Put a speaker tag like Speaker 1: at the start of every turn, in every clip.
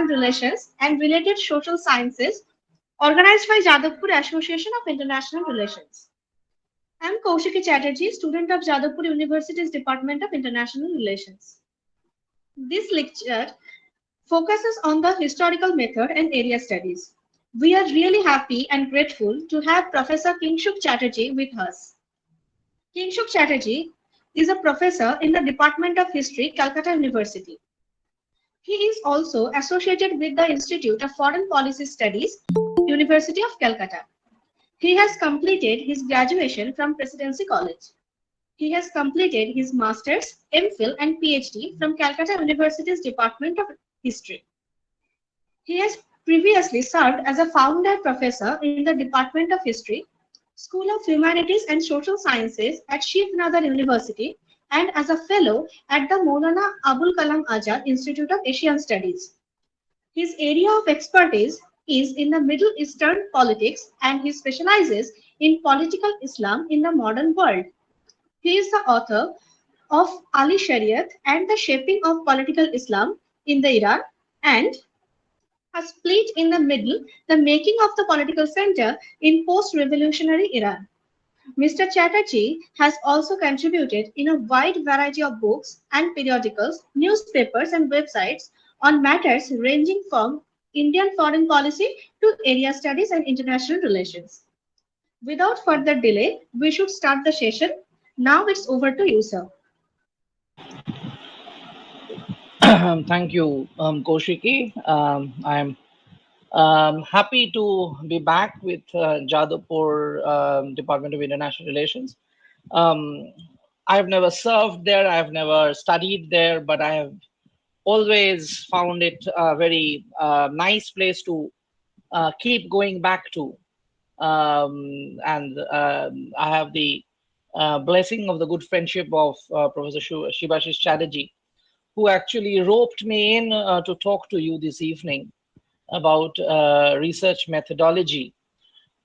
Speaker 1: Relations and Related Social Sciences, organized by Jadavpur Association of International Relations. I am Kaushiki Chatterjee, student of Jadavpur University's Department of International Relations. This lecture focuses on the historical method and area studies. We are really happy and grateful to have Professor Kingshuk Chatterjee with us. Kingshuk Chatterjee is a professor in the Department of History, Calcutta University. He is also associated with the Institute of Foreign Policy Studies, University of Calcutta. He has completed his graduation from Presidency College. He has completed his Master's, MPhil and PhD from Calcutta University's Department of History. He has previously served as a founder professor in the Department of History, School of Humanities and Social Sciences at Sheikh Nadar University, and as a fellow at the Maulana Abul Kalam Azad Institute of Asian Studies. His area of expertise is in the Middle Eastern politics and he specializes in political Islam in the modern world. He is the author of Ali Shariat and the Shaping of Political Islam in the Iran and A Split in the Middle, the Making of the Political Center in Post-Revolutionary Iran. Mr. Chatterjee has also contributed in a wide variety of books and periodicals, newspapers and websites on matters ranging from Indian foreign policy to area studies and international relations. Without further delay, we should start the session. Now it's over to you, sir.
Speaker 2: Thank you, Kaushiki. I'm happy to be back with Jadavpur Department of International Relations. Um, I've never served there, I've never studied there, but I have always found it a very nice place to keep going back to. And I have the blessing of the good friendship of Professor Shibashish Chatterjee, who actually roped me in to talk to you this evening about research methodology.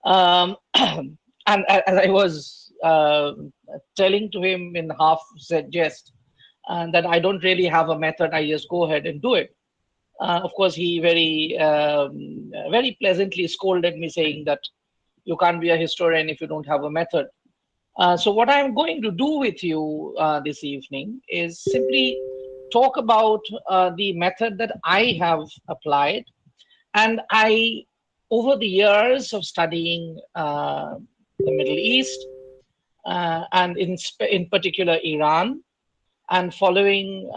Speaker 2: And as I was telling to him in half said jest, that I don't really have a method, I just go ahead and do it. Of course, he very pleasantly scolded me, saying that you can't be a historian if you don't have a method. So what I'm going to do with you this evening is simply talk about the method that I have applied. And over the years of studying the Middle East, and in particular Iran, and following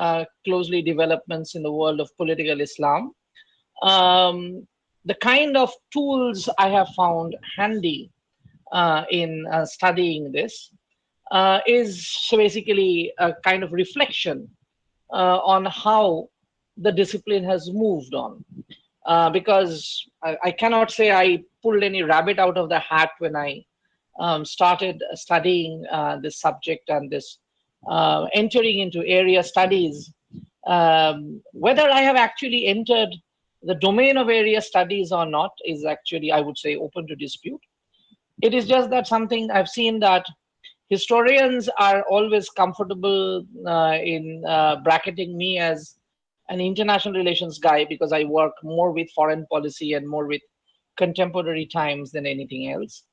Speaker 2: closely developments in the world of political Islam, the kind of tools I have found handy in studying this is basically a kind of reflection on how the discipline has moved on. Because I cannot say I pulled any rabbit out of the hat when I started studying this subject and this entering into area studies. Whether I have actually entered the domain of area studies or not is actually, I would say, open to dispute. It is just that something I've seen that historians are always comfortable in bracketing me as an international relations guy because I work more with foreign policy and more with contemporary times than anything else.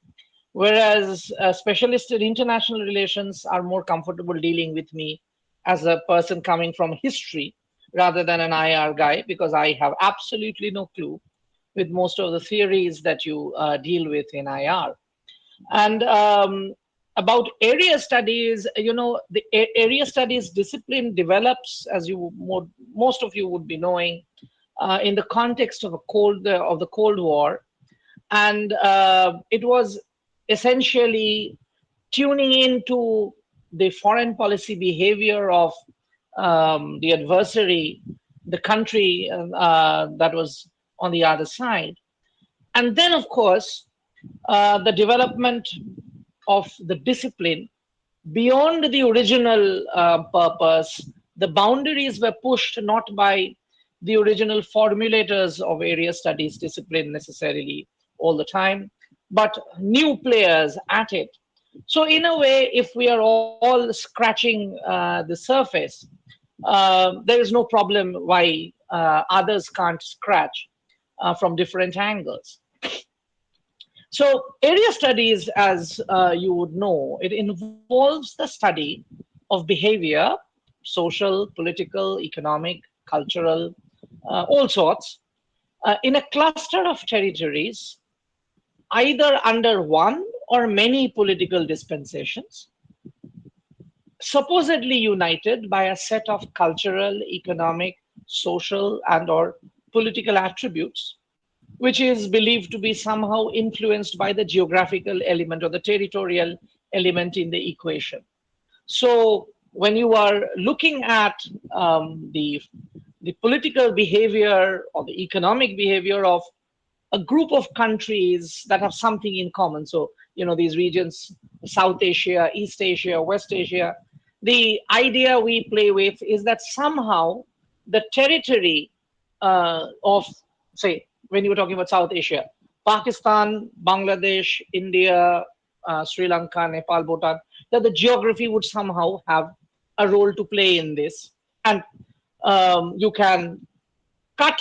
Speaker 2: Whereas specialists in international relations are more comfortable dealing with me as a person coming from history rather than an IR guy, because I have absolutely no clue with most of the theories that you deal with in IR. And about area studies, the area studies discipline develops, as most of you would be knowing, in the context of the Cold War, and it was essentially tuning into the foreign policy behavior of the adversary, the country that was on the other side. And then, of course, the development of the discipline beyond the original purpose, the boundaries were pushed not by the original formulators of area studies discipline necessarily all the time, but new players at it. So in a way, if we are all scratching the surface, there is no problem why others can't scratch from different angles. So area studies, as you would know, it involves the study of behavior, social, political, economic, cultural, all sorts, in a cluster of territories, either under one or many political dispensations, supposedly united by a set of cultural, economic, social, and or political attributes, which is believed to be somehow influenced by the geographical element or the territorial element in the equation. So when you are looking at the political behavior or the economic behavior of a group of countries that have something in common. So, these regions, South Asia, East Asia, West Asia, the idea we play with is that somehow the territory of, say, when you were talking about South Asia, Pakistan, Bangladesh, India, Sri Lanka, Nepal, Bhutan, that the geography would somehow have a role to play in this. And you can cut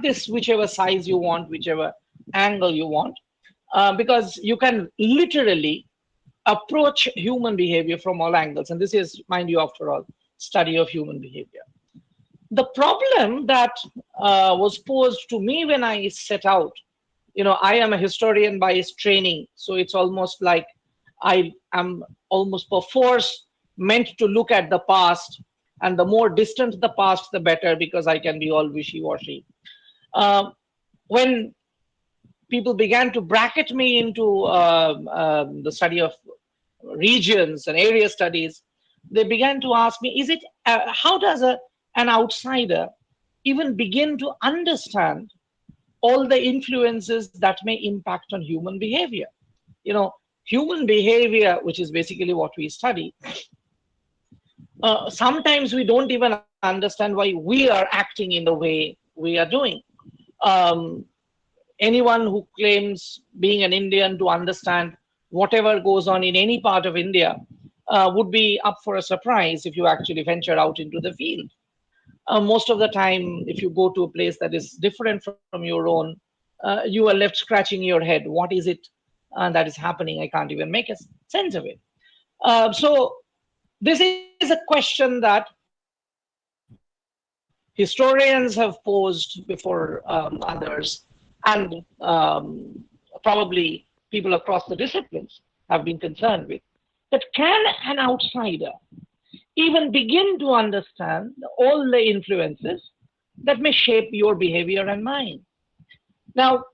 Speaker 2: this whichever size you want, whichever angle you want, because you can literally approach human behavior from all angles. And this is, mind you, after all, study of human behavior. The problem that was posed to me when I set out, I am a historian by his training, so it's almost like I am almost perforce meant to look at the past, and the more distant the past, the better, because I can be all wishy-washy. When people began to bracket me into the study of regions and area studies, they began to ask me, how does an outsider even begin to understand all the influences that may impact on human behavior? Human behavior, which is basically what we study, sometimes we don't even understand why we are acting in the way we are doing. Um, Anyone who claims, being an Indian, to understand whatever goes on in any part of India would be up for a surprise if you actually venture out into the field. Most of the time, if you go to a place that is different from your own, you are left scratching your head. What is it that is happening? I can't even make a sense of it. So this is a question that historians have posed before others, and probably people across the disciplines have been concerned with. That can an outsider even begin to understand all the influences that may shape your behavior and mine? Now,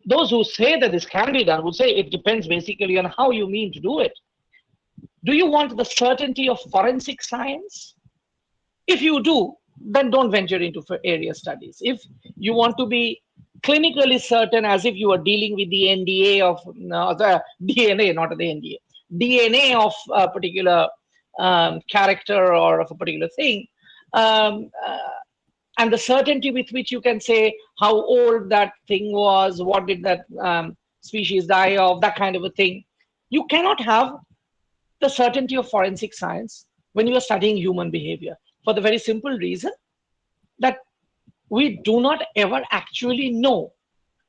Speaker 2: those who say that this can be done would say it depends basically on how you mean to do it. Do you want the certainty of forensic science? If you do, then don't venture into area studies. If you want to be clinically certain, as if you are dealing with the NDA of the DNA, not the NDA, DNA of a particular character or of a particular thing, um, uh, and the certainty with which you can say how old that thing was, what did that species die of, that kind of a thing. You cannot have the certainty of forensic science when you are studying human behavior, for the very simple reason that we do not ever actually know.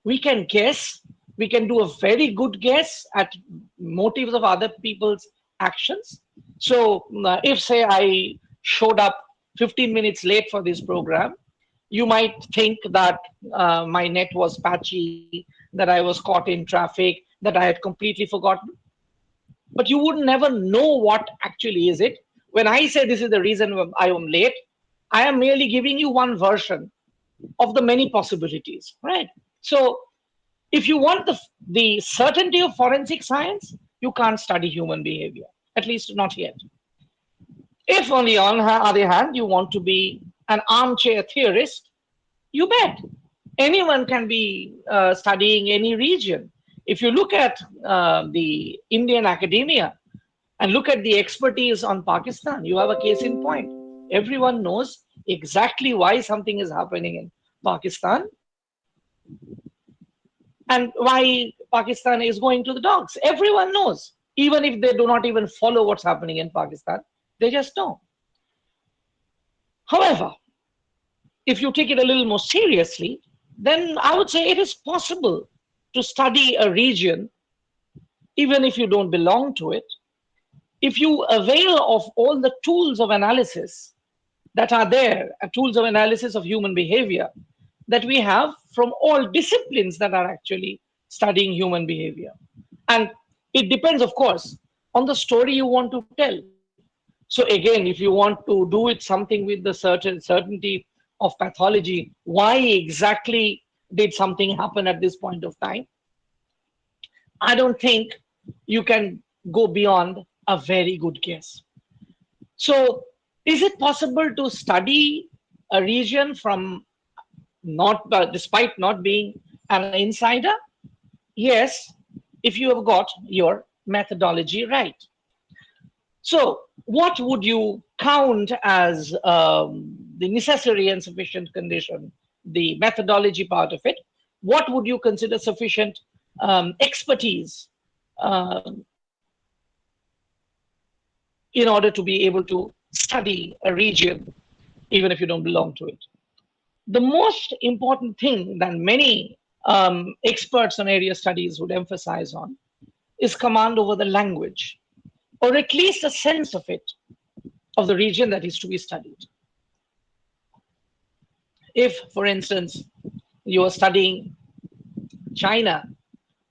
Speaker 2: We can guess, we can do a very good guess at motives of other people's actions. So if, say, I showed up 15 minutes late for this program, you might think that my net was patchy, that I was caught in traffic, that I had completely forgotten. But you would never know what actually is it. When I say this is the reason I am late, I am merely giving you one version of the many possibilities, right? So if you want the certainty of forensic science, you can't study human behavior, at least not yet. If, on the other hand, you want to be an armchair theorist, you bet. Anyone can be studying any region. If you look at the Indian academia and look at the expertise on Pakistan, you have a case in point. Everyone knows exactly why something is happening in Pakistan and why Pakistan is going to the dogs. Everyone knows, even if they do not even follow what's happening in Pakistan, they just know. However, if you take it a little more seriously, then I would say it is possible to study a region even if you don't belong to it, if you avail of all the tools of analysis that are there, tools of analysis of human behavior that we have from all disciplines that are actually studying human behavior. And it depends, of course, on the story you want to tell. So again, if you want to do it something with the certainty of pathology, why exactly did something happen at this point of time? I don't think you can go beyond a very good guess. So, is it possible to study a region from not, despite not being an insider? Yes, if you have got your methodology right. So, what would you count as the necessary and sufficient condition, the methodology part of it? What would you consider sufficient expertise um, in order to be able to study a region, even if you don't belong to it? The most important thing that many experts on area studies would emphasize on is command over the language, or at least a sense of it, of the region that is to be studied. If, for instance, you are studying China,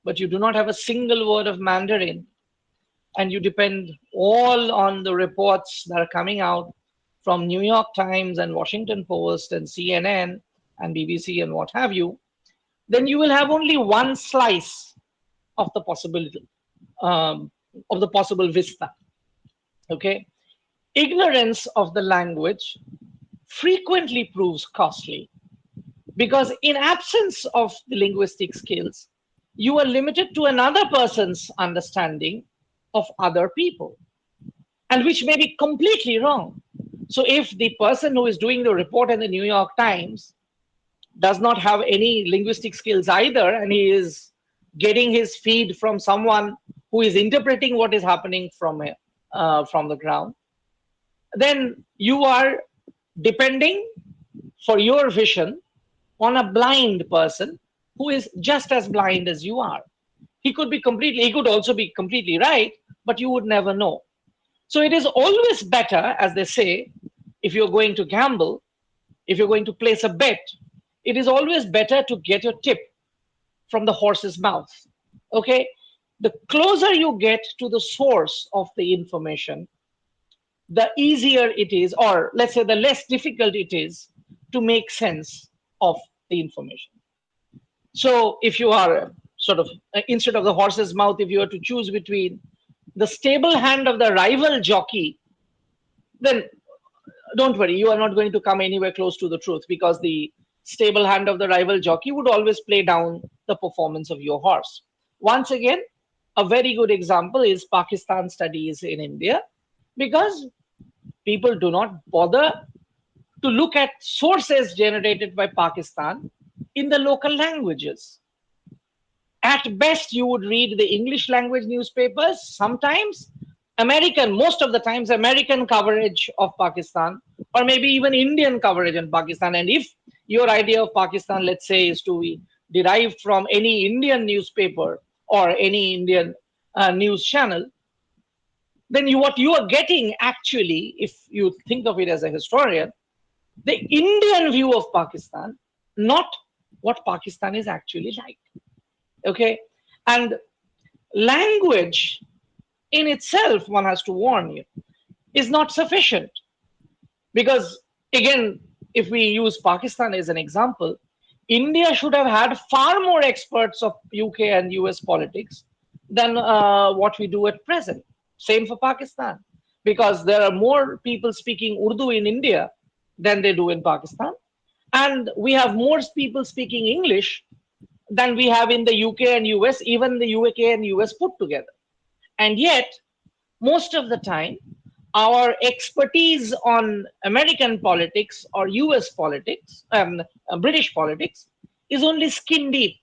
Speaker 2: but you do not have a single word of Mandarin, and you depend all on the reports that are coming out from New York Times and Washington Post and CNN and BBC and what have you, then you will have only one slice of the possibility, um, of the possible vista. Okay, ignorance of the language frequently proves costly, because in absence of the linguistic skills, you are limited to another person's understanding of other people, and which may be completely wrong. So if the person who is doing the report in the New York Times does not have any linguistic skills either, and he is getting his feed from someone who is interpreting what is happening from the ground, then you are depending for your vision on a blind person who is just as blind as you are. He could also be completely right, but you would never know. So it is always better, as they say, if you're going to gamble, if you're going to place a bet, it is always better to get your tip from the horse's mouth. Okay? The closer you get to the source of the information, the easier it is, or let's say the less difficult it is to make sense of the information. So if you are sort of, instead of the horse's mouth, if you were to choose between the stable hand of the rival jockey, then don't worry, you are not going to come anywhere close to the truth, because the stable hand of the rival jockey would always play down the performance of your horse. Once again, a very good example is Pakistan studies in India, because people do not bother to look at sources generated by Pakistan in the local languages. At best, you would read the English language newspapers, sometimes American, most of the times, American coverage of Pakistan, or maybe even Indian coverage in Pakistan. And if your idea of Pakistan, let's say, is to be derived from any Indian newspaper or any Indian news channel, then what you are getting actually, if you think of it as a historian, the Indian view of Pakistan, not what Pakistan is actually like. Okay? And language in itself, one has to warn you, is not sufficient. Because again, if we use Pakistan as an example, India should have had far more experts of UK and US politics than what we do at present. Same for Pakistan, because there are more people speaking Urdu in India than they do in Pakistan. And we have more people speaking English than we have in the UK and US, even the UK and US put together. And yet, most of the time, our expertise on American politics or US politics, British politics, is only skin deep.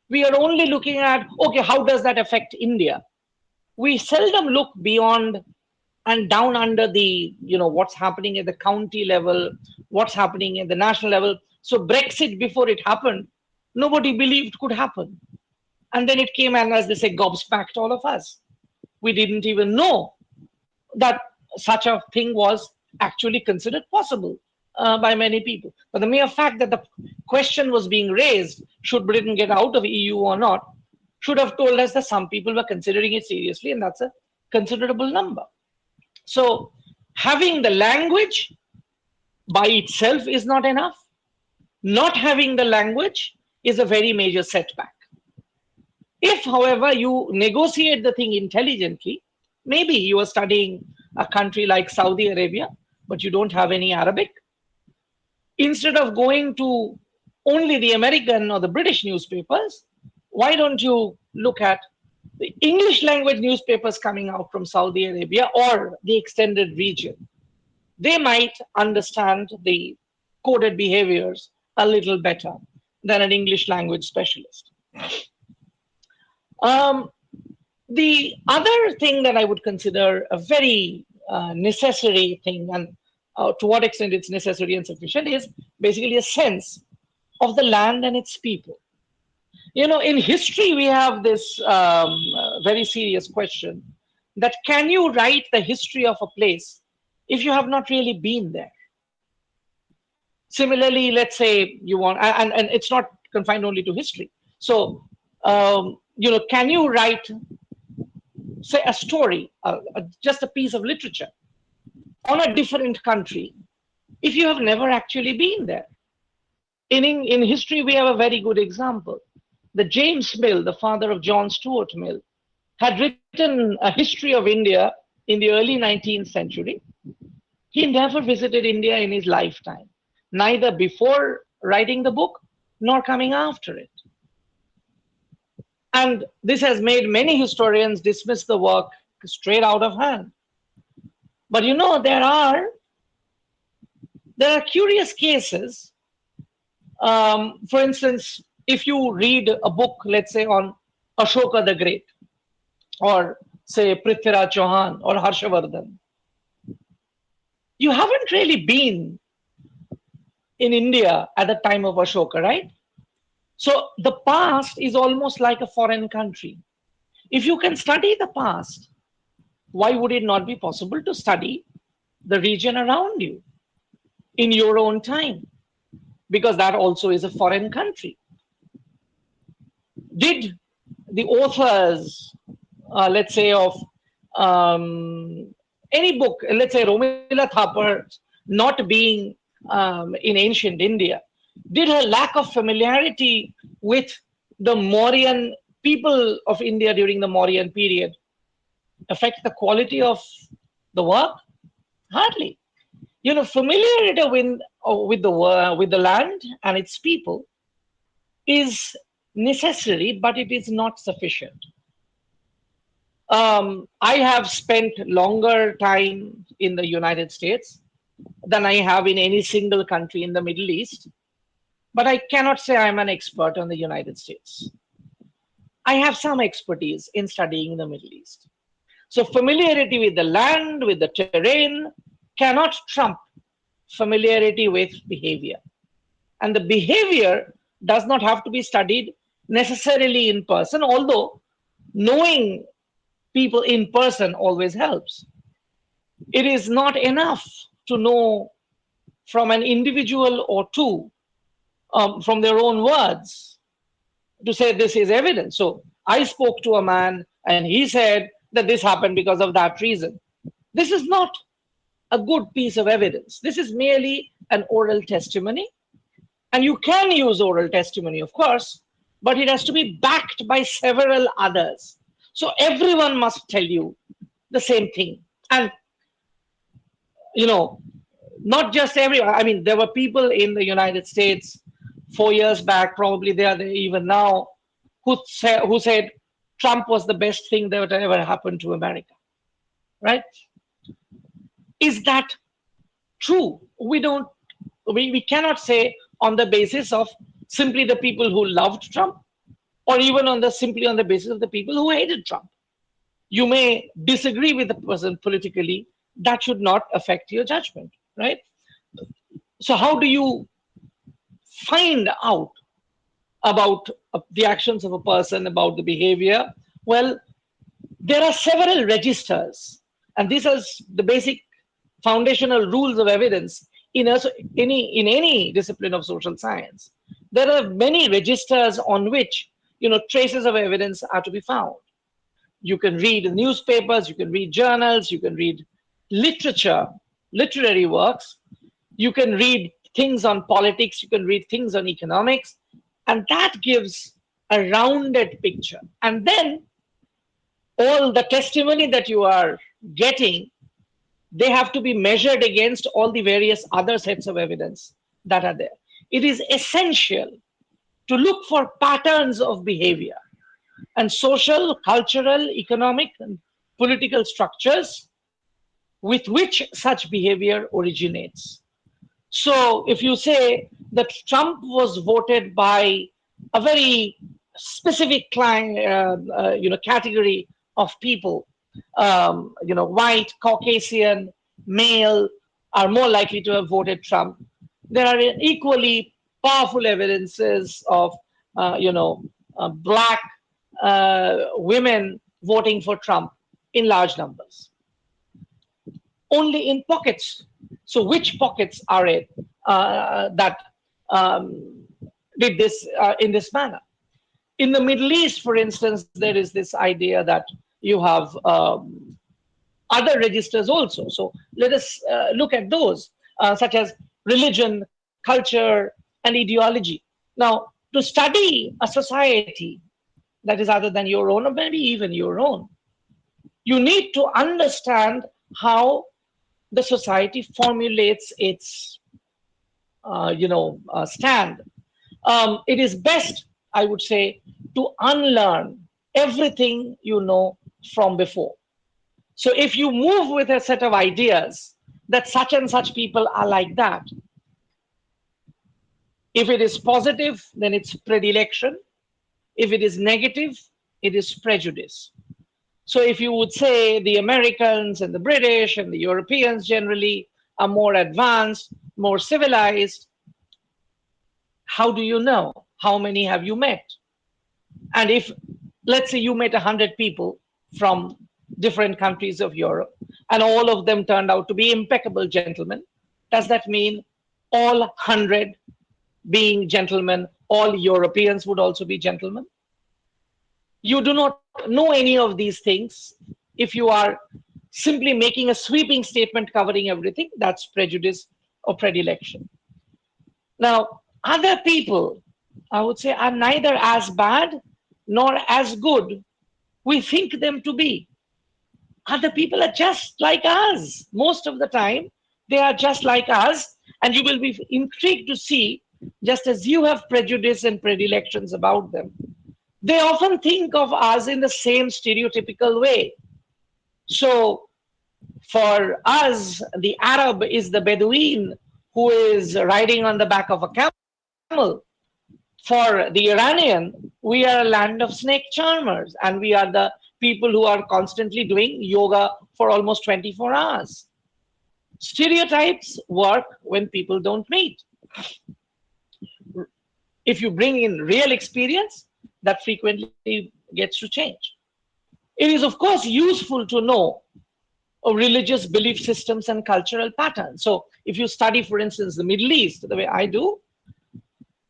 Speaker 2: We are only looking at, okay, how does that affect India? We seldom look beyond and down under the, what's happening at the county level, what's happening at the national level. So Brexit, before it happened, nobody believed could happen. And then it came and, as they say, gobsmacked all of us. We didn't even know that such a thing was actually considered possible by many people. But the mere fact that the question was being raised, should Britain get out of EU or not, should have told us that some people were considering it seriously, and that's a considerable number. So having the language by itself is not enough. Not having the language is a very major setback. If, however, you negotiate the thing intelligently, maybe you are studying a country like Saudi Arabia, but you don't have any Arabic. Instead of going to only the American or the British newspapers, why don't you look at the English language newspapers coming out from Saudi Arabia or the extended region? They might understand the coded behaviors a little better than an English language specialist. The other thing that I would consider a very necessary thing, and to what extent it's necessary and sufficient, is basically a sense of the land and its people. In history, we have this very serious question that can you write the history of a place if you have not really been there? Similarly, let's say you want, and it's not confined only to history. So, can you write, say, a story, just a piece of literature on a different country if you have never actually been there? In history, we have a very good example. The James Mill, the father of John Stuart Mill, had written a history of India in the early 19th century. He never visited India in his lifetime, neither before writing the book nor coming after it. And this has made many historians dismiss the work straight out of hand. But there are curious cases. For instance, if you read a book, let's say, on Ashoka the Great, or say Prithviraj Chauhan or Harshavardhan, you haven't really been in India at the time of Ashoka, right? So the past is almost like a foreign country. If you can study the past, why would it not be possible to study the region around you in your own time? Because that also is a foreign country. Did the authors, let's say, of any book, let's say Romila Thapar, not being in ancient India, did her lack of familiarity with the Mauryan people of India during the Mauryan period affect the quality of the work? Hardly. Familiarity with the land and its people is necessary, but it is not sufficient. I have spent longer time in the United States than I have in any single country in the Middle East, but I cannot say I'm an expert on the United States. I have some expertise in studying the Middle East. So familiarity with the land, with the terrain, cannot trump familiarity with behavior. And the behavior does not have to be studied necessarily in person, although knowing people in person always helps. It is not enough to know from an individual or two, from their own words, to say this is evidence. So I spoke to a man and he said that this happened because of that reason. This is not a good piece of evidence. This is merely an oral testimony. And you can use oral testimony, of course, but it has to be backed by several others. So everyone must tell you the same thing. And, not just everyone. I mean, there were people in the United States 4 years back, probably they are there even now, who said Trump was the best thing that ever happened to America, right? Is that true? We cannot say on the basis of simply the people who loved Trump, or even simply on the basis of the people who hated Trump. You may disagree with the person politically, that should not affect your judgment, right? So how do you find out about the actions of a person, about the behavior? Well, there are several registers, and these are the basic foundational rules of evidence in any discipline of social science. There are many registers on which traces of evidence are to be found. You can read newspapers, you can read journals, you can read literature, literary works, you can read things on politics, you can read things on economics, and that gives a rounded picture. And then all the testimony that you are getting, they have to be measured against all the various other sets of evidence that are there. It is essential to look for patterns of behavior and social, cultural, economic, and political structures with which such behavior originates. So if you say that Trump was voted by a very specific category of people, white, Caucasian, male, are more likely to have voted Trump. There are equally powerful evidences of, black women voting for Trump in large numbers. Only in pockets. So which pockets are it that did this in this manner? In the Middle East, for instance, there is this idea that you have other registers also. So let us look at those, such as religion, culture, and ideology. Now, to study a society that is other than your own, or maybe even your own, you need to understand how the society formulates its stand. It is best, I would say, to unlearn everything you know from before. So if you move with a set of ideas that such and such people are like that, if it is positive, then it's predilection. If it is negative, it is prejudice. So if you would say the Americans and the British and the Europeans generally are more advanced, more civilized, how do you know? How many have you met? And if, let's say, you met 100 people from different countries of Europe, and all of them turned out to be impeccable gentlemen, does that mean all 100 being gentlemen, all Europeans would also be gentlemen? You do not know any of these things. If you are simply making a sweeping statement covering everything, that's prejudice or predilection. Now, other people, I would say, are neither as bad nor as good we think them to be. Other people are just like us. Most of the time, they are just like us, and you will be intrigued to see, just as you have prejudice and predilections about them, they often think of us in the same stereotypical way. So for us, the Arab is the Bedouin who is riding on the back of a camel. For the Iranian, we are a land of snake charmers, and we are the people who are constantly doing yoga for almost 24 hours. Stereotypes work when people don't meet. If you bring in real experience, that frequently gets to change. It is, of course, useful to know religious belief systems and cultural patterns. So if you study, for instance, the Middle East, the way I do,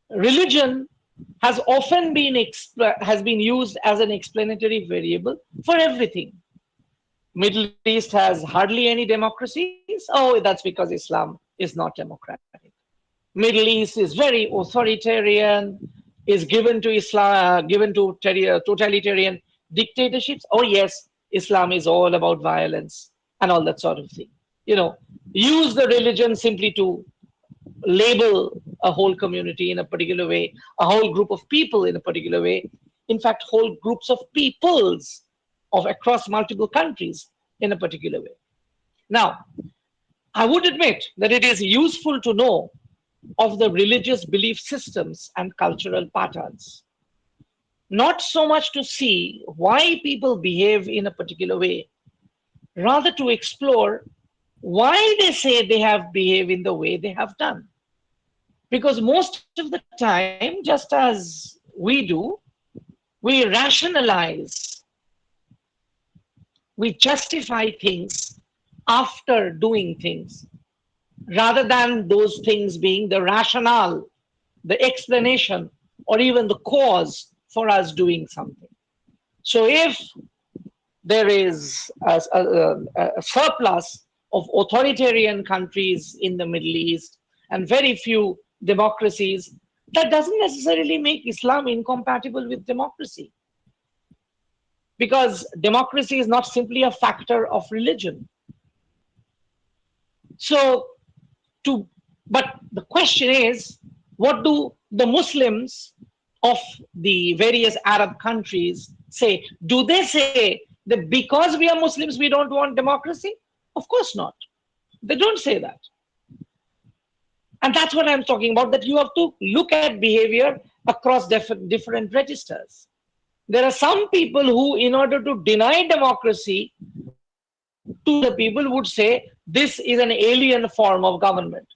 Speaker 2: religion has often been used as an explanatory variable for everything. Middle East has hardly any democracies. Oh, that's because Islam is not democratic. Middle East is very authoritarian, is given to Islam, given to totalitarian dictatorships. Oh yes, Islam is all about violence and all that sort of thing. Use the religion simply to label a whole community in a particular way, a whole group of people in a particular way. In fact, whole groups of peoples of across multiple countries in a particular way. Now, I would admit that it is useful to know of the religious belief systems and cultural patterns. Not so much to see why people behave in a particular way, rather to explore why they say they have behaved in the way they have done. Because most of the time, just as we do, we rationalize, we justify things after doing things, rather than those things being the rationale, the explanation, or even the cause for us doing something. So if there is a surplus of authoritarian countries in the Middle East and very few democracies, that doesn't necessarily make Islam incompatible with democracy, because democracy is not simply a factor of religion. So, to but the question is, what do the Muslims of the various Arab countries say? Do they say that because we are Muslims we don't want democracy? Of course not. They don't say that. And that's what I'm talking about, that you have to look at behavior across different registers. There are some people who, in order to deny democracy to the people, would say this is an alien form of government.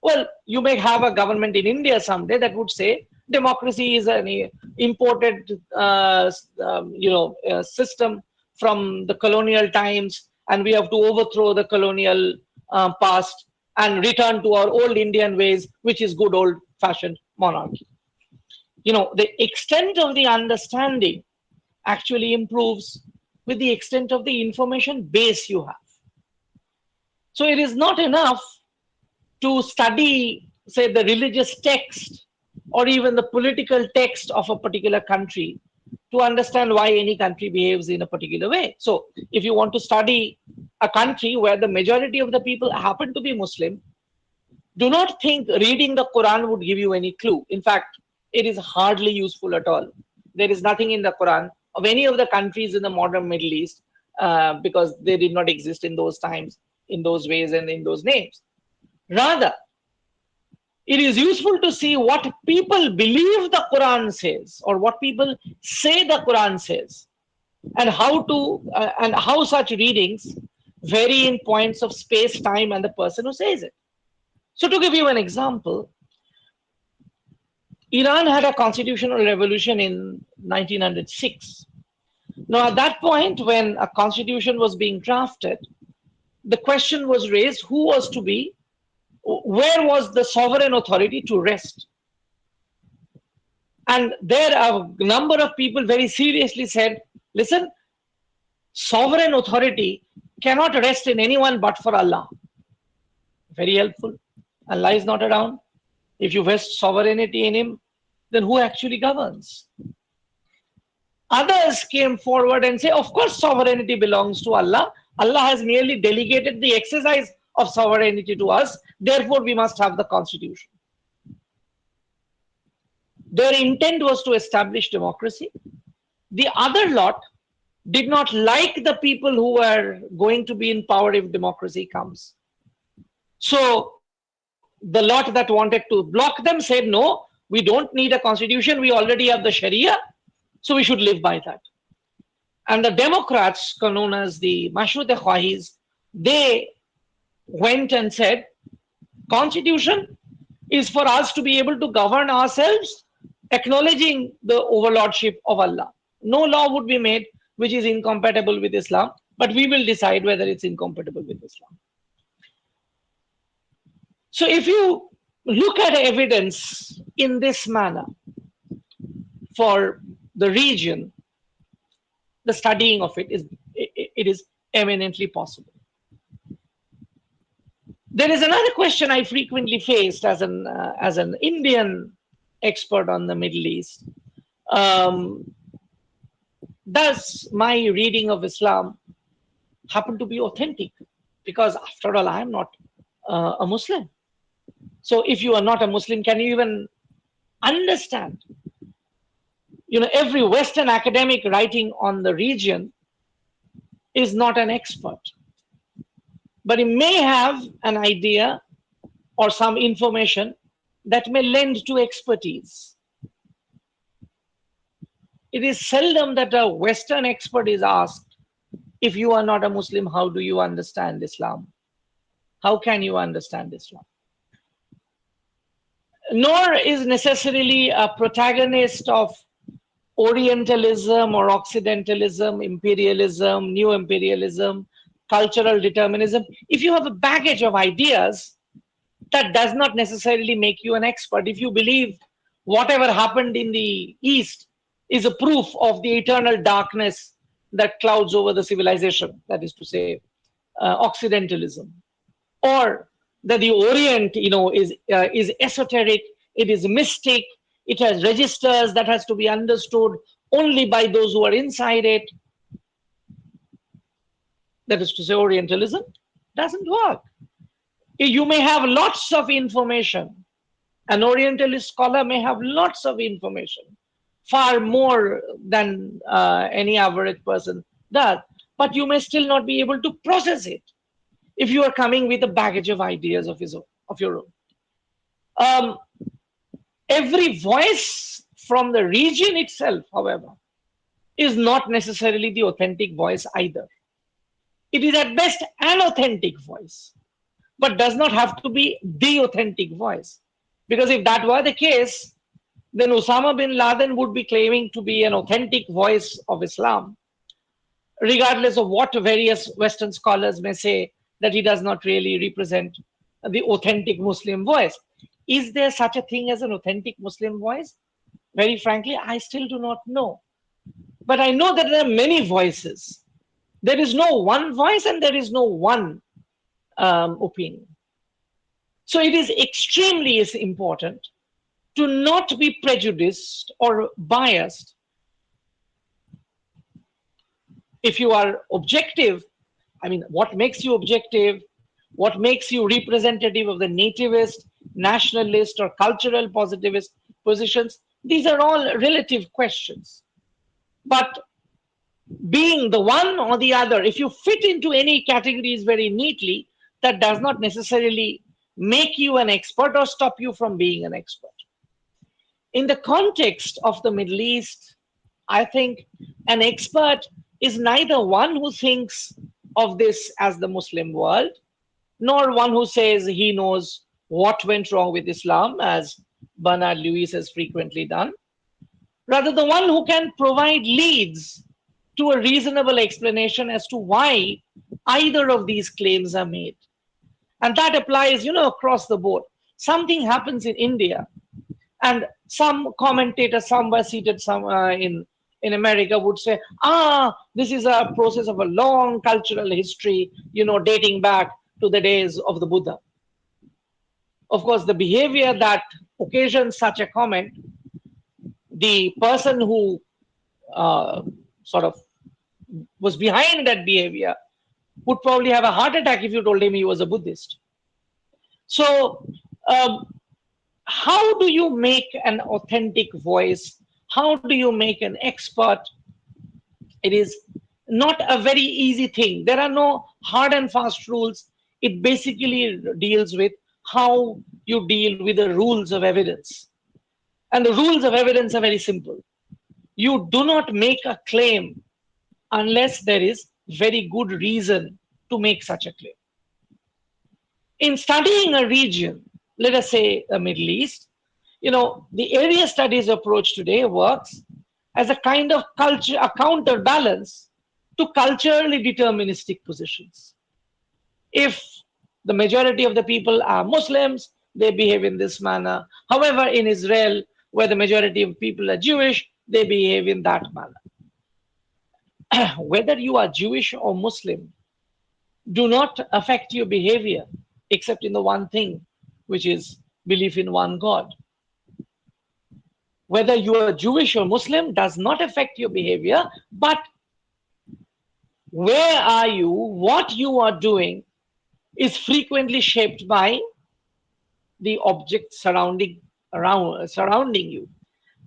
Speaker 2: Well, you may have a government in India someday that would say democracy is an imported, system from the colonial times, and we have to overthrow the colonial past and return to our old Indian ways, which is good old-fashioned monarchy. The extent of the understanding actually improves with the extent of the information base you have. So it is not enough to study, say, the religious text or even the political text of a particular country to understand why any country behaves in a particular way. So, if you want to study a country where the majority of the people happen to be Muslim, do not think reading the Quran would give you any clue. In fact, it is hardly useful at all. There is nothing in the Quran of any of the countries in the modern Middle East, because they did not exist in those times, in those ways, and in those names. Rather, it is useful to see what people believe the Quran says, or what people say the Quran says, and how such readings vary in points of space, time, and the person who says it. So, to give you an example, Iran had a constitutional revolution in 1906. Now, at that point, when a constitution was being drafted, the question was raised, where was the sovereign authority to rest? And there a number of people very seriously said, listen, sovereign authority cannot rest in anyone but for Allah. Very helpful. Allah is not around. If you vest sovereignty in him, then who actually governs? Others came forward and say, of course, sovereignty belongs to Allah. Allah has merely delegated the exercise of sovereignty to us. Therefore, we must have the constitution. Their intent was to establish democracy. The other lot did not like the people who were going to be in power if democracy comes. So the lot that wanted to block them said, no, we don't need a constitution. We already have the Sharia. So we should live by that. And the Democrats, known as the Mashruta Khwahis, they went and said, constitution is for us to be able to govern ourselves, acknowledging the overlordship of Allah. No law would be made which is incompatible with Islam, but we will decide whether it's incompatible with Islam. So if you look at evidence in this manner for the region, the studying of it is eminently possible. There is another question I frequently faced as an Indian expert on the Middle East. Does my reading of Islam happen to be authentic? Because after all, I am not a Muslim. So if you are not a Muslim, can you even understand? Every Western academic writing on the region is not an expert, but it may have an idea or some information that may lend to expertise. It is seldom that a Western expert is asked, if you are not a Muslim, how do you understand Islam? how can you understand Islam? Nor is necessarily a protagonist of Orientalism or Occidentalism, imperialism, new imperialism, cultural determinism. If you have a baggage of ideas, that does not necessarily make you an expert. If you believe whatever happened in the East is a proof of the eternal darkness that clouds over the civilization, that is to say, Occidentalism, or that the Orient, is esoteric, it is mystic, it has registers that has to be understood only by those who are inside it. That is to say, Orientalism doesn't work. You may have lots of information. An Orientalist scholar may have lots of information, far more than any average person does, but you may still not be able to process it if you are coming with a baggage of ideas of your own. Every voice from the region itself, however, is not necessarily the authentic voice either. It is at best an authentic voice, but does not have to be the authentic voice. Because if that were the case, then Osama bin Laden would be claiming to be an authentic voice of Islam, regardless of what various Western scholars may say that he does not really represent the authentic Muslim voice. Is there such a thing as an authentic Muslim voice? Very frankly, I still do not know. But I know that there are many voices. There is no one voice and there is no one opinion. So it is extremely important to not be prejudiced or biased. If you are objective, I mean, what makes you objective? What makes you representative of the nativist, nationalist, or cultural positivist positions? These are all relative questions. But being the one or the other, if you fit into any categories very neatly, that does not necessarily make you an expert or stop you from being an expert. In the context of the Middle East, I think an expert is neither one who thinks of this as the Muslim world, nor one who says he knows what went wrong with Islam, as Bernard Lewis has frequently done. Rather, the one who can provide leads to a reasonable explanation as to why either of these claims are made. And that applies, across the board. Something happens in India, and some commentator, somewhere seated in America would say, this is a process of a long cultural history, dating back to the days of the Buddha. Of course, the behavior that occasions such a comment, the person who sort of was behind that behavior would probably have a heart attack if you told him he was a Buddhist. So, how do you make an authentic voice? How do you make an expert? It is not a very easy thing. There are no hard and fast rules. It basically deals with how you deal with the rules of evidence. And the rules of evidence are very simple. You do not make a claim unless there is very good reason to make such a claim. In studying a region, let us say the Middle East, the area studies approach today works as a kind of a counterbalance to culturally deterministic positions. If the majority of the people are Muslims, they behave in this manner. However, in Israel, where the majority of people are Jewish, they behave in that manner. Whether you are Jewish or Muslim do not affect your behavior, except in the one thing, which is belief in one God. Whether you are Jewish or Muslim does not affect your behavior, but where are you, what you are doing is frequently shaped by the object surrounding you.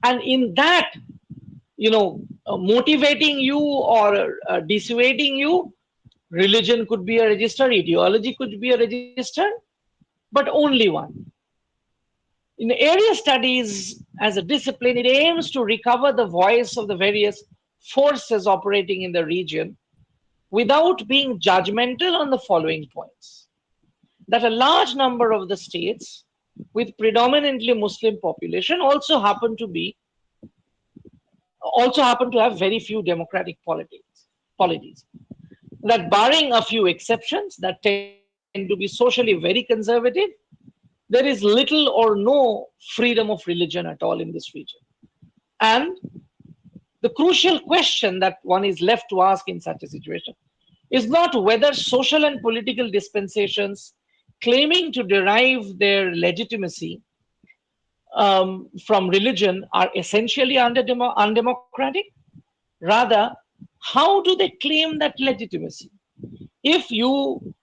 Speaker 2: And in that, motivating you or dissuading you, religion could be a register, ideology could be a register, but only one. In area studies as a discipline, it aims to recover the voice of the various forces operating in the region without being judgmental on the following points. that a large number of the states with predominantly Muslim population also happen to have very few democratic polities. That barring a few exceptions that tend to be socially very conservative, there is little or no freedom of religion at all in this region. And the crucial question that one is left to ask in such a situation is not whether social and political dispensations claiming to derive their legitimacy from religion are essentially undemocratic. Rather, how do they claim that legitimacy? If you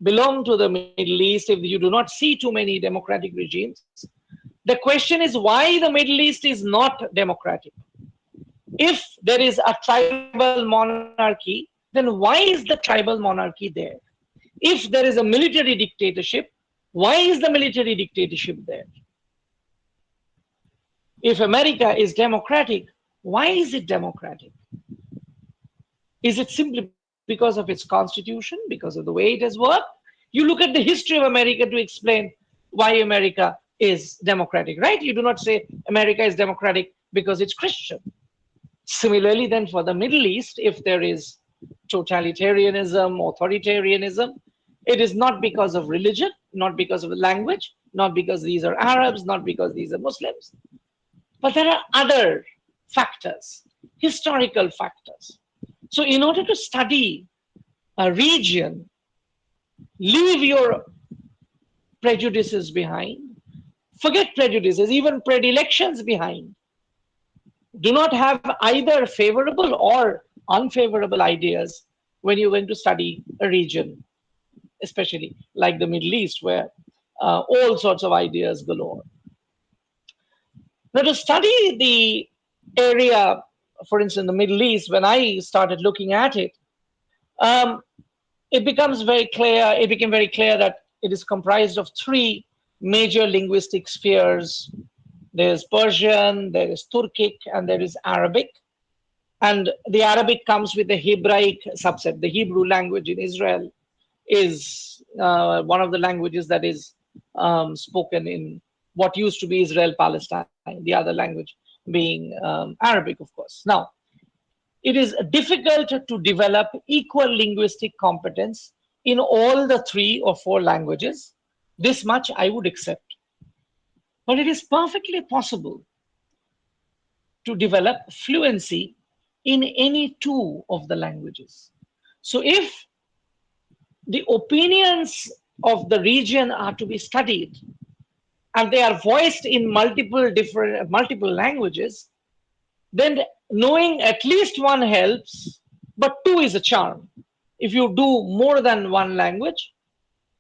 Speaker 2: belong to the Middle East, if you do not see too many democratic regimes, the question is why the Middle East is not democratic. If there is a tribal monarchy, then why is the tribal monarchy there? If there is a military dictatorship, why is the military dictatorship there? If America is democratic, why is it democratic? Is it simply because of its constitution, because of the way it has worked? You look at the history of America to explain why America is democratic, right? You do not say America is democratic because it's Christian. Similarly, then for the Middle East, if there is totalitarianism, authoritarianism, it is not because of religion, not because of the language, not because these are Arabs, not because these are Muslims, but there are other factors, historical factors. So in order to study a region, leave your prejudices behind, forget prejudices, even predilections behind. Do not have either favorable or unfavorable ideas when you're going to study a region, especially like the Middle East, where all sorts of ideas galore. Now, to study the area, for instance, the Middle East, when I started looking at it, um, it becomes very clear. It became very clear that it is comprised of three major linguistic spheres. There's Persian, there is Turkic, and there is Arabic. And the Arabic comes with the Hebraic subset. The Hebrew language in Israel is one of the languages that is spoken in what used to be Israel Palestine, the other language being Arabic, of course. Now, it is difficult to develop equal linguistic competence in all the 3 or 4 languages. This much I would accept. But it is perfectly possible to develop fluency in any 2 of the languages. So if the opinions of the region are to be studied and they are voiced in multiple languages, then knowing at least one helps, but 2 is a charm. If you do more than one language,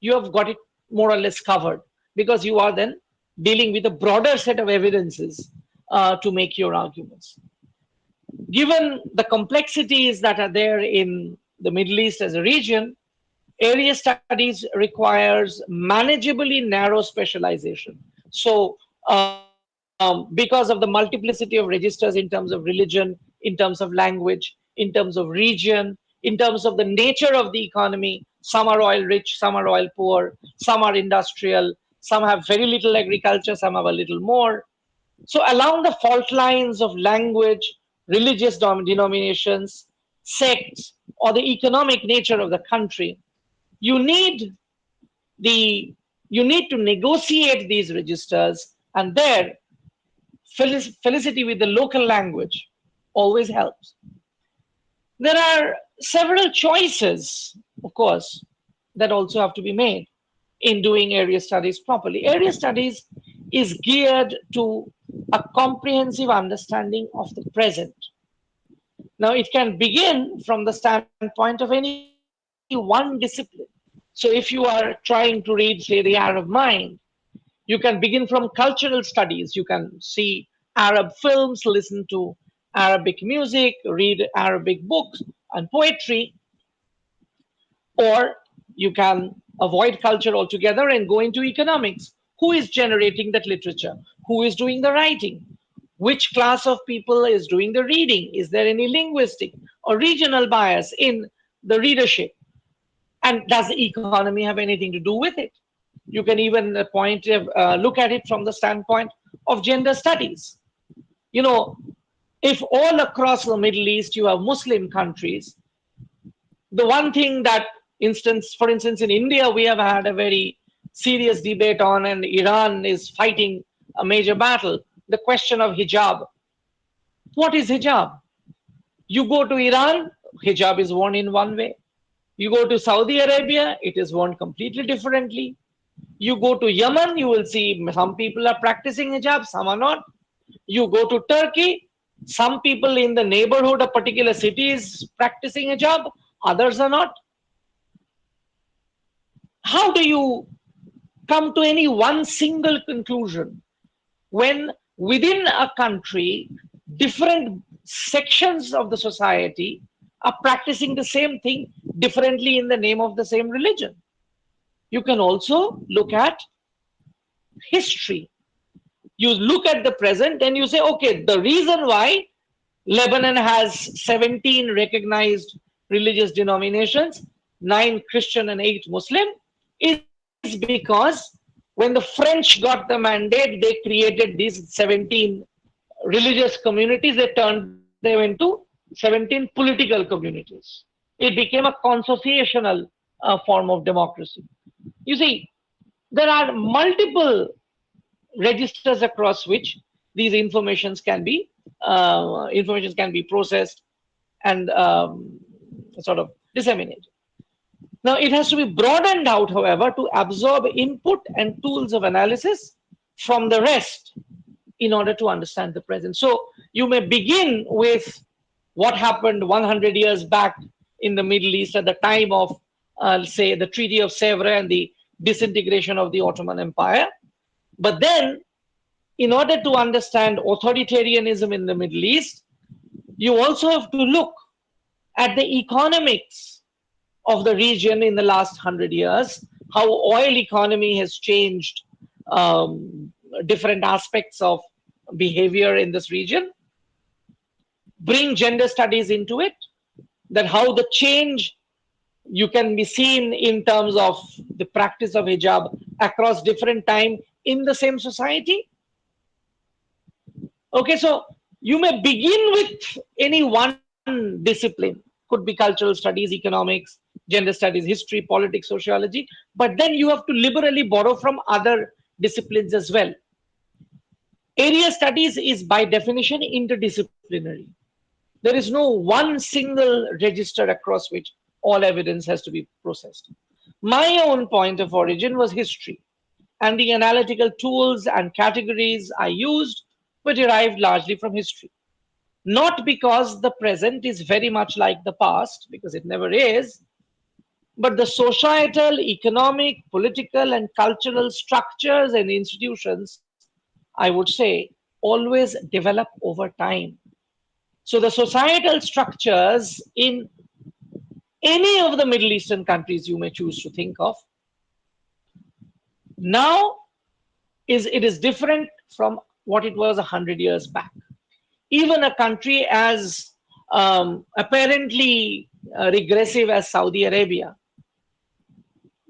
Speaker 2: you have got it more or less covered, because you are then dealing with a broader set of evidences to make your arguments. Given the complexities that are there in the Middle East as a region, area studies requires manageably narrow specialization. So because of the multiplicity of registers in terms of religion, in terms of language, in terms of region, in terms of the nature of the economy, some are oil rich, some are oil poor, some are industrial, some have very little agriculture, some have a little more. So along the fault lines of language, religious denominations, sects, or the economic nature of the country, you need you need to negotiate these registers, and there felicity with the local language always helps. There are several choices, of course, that also have to be made in doing area studies properly. Area studies is geared to a comprehensive understanding of the present. Now, it can begin from the standpoint of any one discipline. So if you are trying to read, say, the Arab mind, you can begin from cultural studies. You can see Arab films, listen to Arabic music, read Arabic books and poetry, or you can avoid culture altogether and go into economics. Who is generating that literature? Who is doing the writing? Which class of people is doing the reading? Is there any linguistic or regional bias in the readership? And does the economy have anything to do with it? You can even look at it from the standpoint of gender studies. You know, if all across the Middle East you have Muslim countries, the one thing that for instance, in India, we have had a very serious debate on, and Iran is fighting a major battle, the question of hijab. What is hijab? You go to Iran, hijab is worn in one way. You go to Saudi Arabia, it is worn completely differently. You go to Yemen, you will see some people are practicing hijab, some are not. You go to Turkey, some people in the neighborhood of particular cities practicing hijab, others are not. How do you come to any one single conclusion when within a country, different sections of the society are practicing the same thing differently in the name of the same religion? You can also look at history. You look at the present and you say, okay, the reason why Lebanon has 17 recognized religious denominations, 9 Christian and 8 Muslim, is because when the French got the mandate, they created these 17 religious communities, they turned them into 17 political communities. It became a consociational form of democracy. You see, there are multiple registers across which these informations can be processed and sort of disseminated. Now, it has to be broadened out, however, to absorb input and tools of analysis from the rest in order to understand the present. So you may begin with what happened 100 years back in the Middle East at the time of, say, the Treaty of Sèvres and the disintegration of the Ottoman Empire. But then, in order to understand authoritarianism in the Middle East, you also have to look at the economics of the region in the last 100 years, how oil economy has changed different aspects of behavior in this region, bring gender studies into it, that how the change you can be seen in terms of the practice of hijab across different time in the same society. Okay, so you may begin with any one discipline, could be cultural studies, economics, gender studies, history, politics, sociology, but then you have to liberally borrow from other disciplines as well. Area studies is by definition interdisciplinary. There is no one single register across which all evidence has to be processed. My own point of origin was history, and the analytical tools and categories I used were derived largely from history. Not because the present is very much like the past, because it never is, but the societal, economic, political, and cultural structures and institutions, I would say, always develop over time. So the societal structures in any of the Middle Eastern countries you may choose to think of now is different from what it was 100 years back. Even a country as apparently regressive as Saudi Arabia,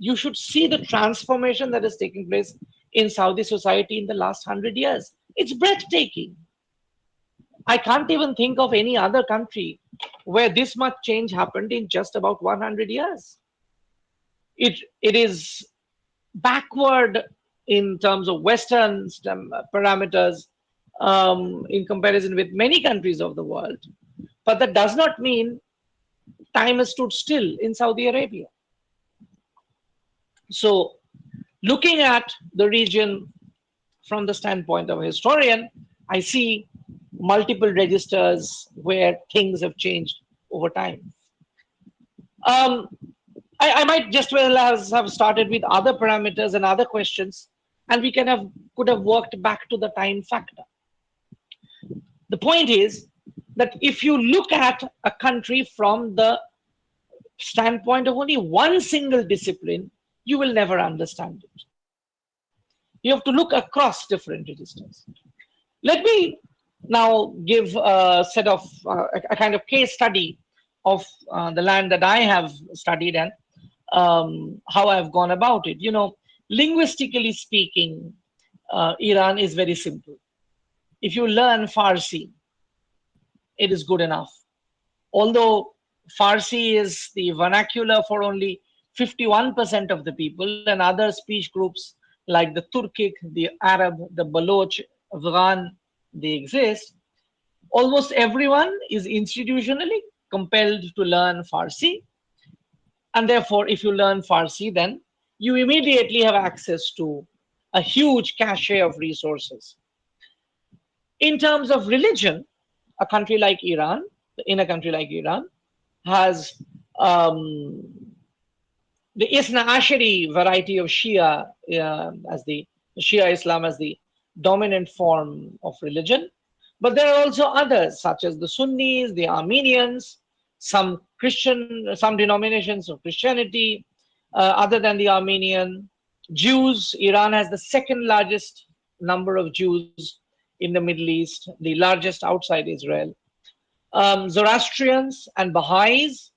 Speaker 2: you should see the transformation that is taking place in Saudi society in the last 100 years. It's breathtaking. I can't even think of any other country where this much change happened in just about 100 years. It is backward in terms of Western parameters in comparison with many countries of the world. But that does not mean time has stood still in Saudi Arabia. So, looking at the region from the standpoint of a historian, I see multiple registers where things have changed over time. Um, I might just well as have started with other parameters and other questions, and we could have worked back to the time factor. The point is that if you look at a country from the standpoint of only one single discipline, you will never understand it. You have to look across different registers. Let me now give a set of a kind of case study of the land that I have studied and how I've gone about it. Linguistically speaking, Iran is very simple. If you learn Farsi, it is good enough. Although Farsi is the vernacular for only 51% of the people, and other speech groups like the Turkic, the Arab, the Baloch, Afghan, they exist, almost everyone is institutionally compelled to learn Farsi. And therefore, if you learn Farsi, then you immediately have access to a huge cache of resources. In terms of religion, a country like Iran, in a country like Iran, has the Isna Ashari variety of Shia as the Shia Islam as the dominant form of religion. But there are also others, such as the Sunnis, the Armenians, some denominations of Christianity, other than the Armenian. Jews, Iran has the second largest number of Jews in the Middle East, the largest outside Israel. Zoroastrians and Baha'is,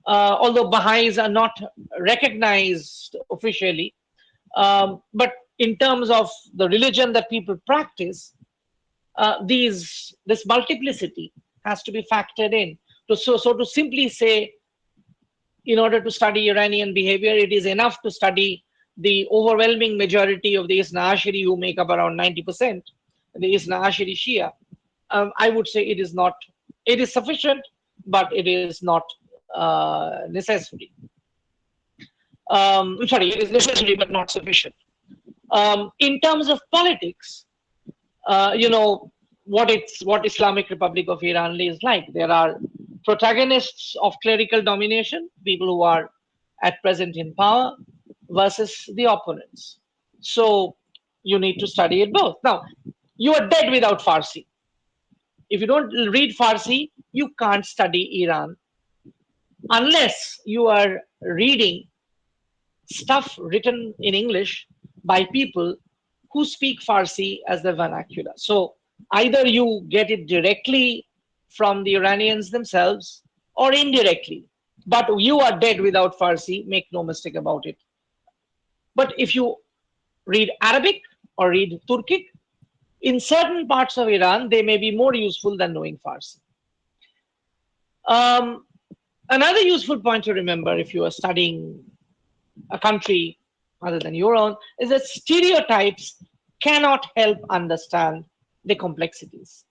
Speaker 2: although Baha'is are not recognized officially, but in terms of the religion that people practice, this multiplicity has to be factored in. So to simply say, in order to study Iranian behavior, it is enough to study the overwhelming majority of the Isna Ashari, who make up around 90%, the Isna Ashari Shia. I would say it is not. It is sufficient, but it is not necessary. I'm sorry, it is necessary but not sufficient. In terms of politics, what Islamic Republic of Iran is like. There are protagonists of clerical domination, people who are at present in power, versus the opponents. So you need to study it both. Now, you are dead without Farsi. If you don't read Farsi, you can't study Iran unless you are reading stuff written in English by people who speak Farsi as the vernacular. So either you get it directly from the Iranians themselves or indirectly, but you are dead without Farsi, make no mistake about it. But if you read Arabic or read Turkic, in certain parts of Iran, they may be more useful than knowing Farsi. Another useful point to remember if you are studying a country other than your own is that stereotypes cannot help understand the complexities,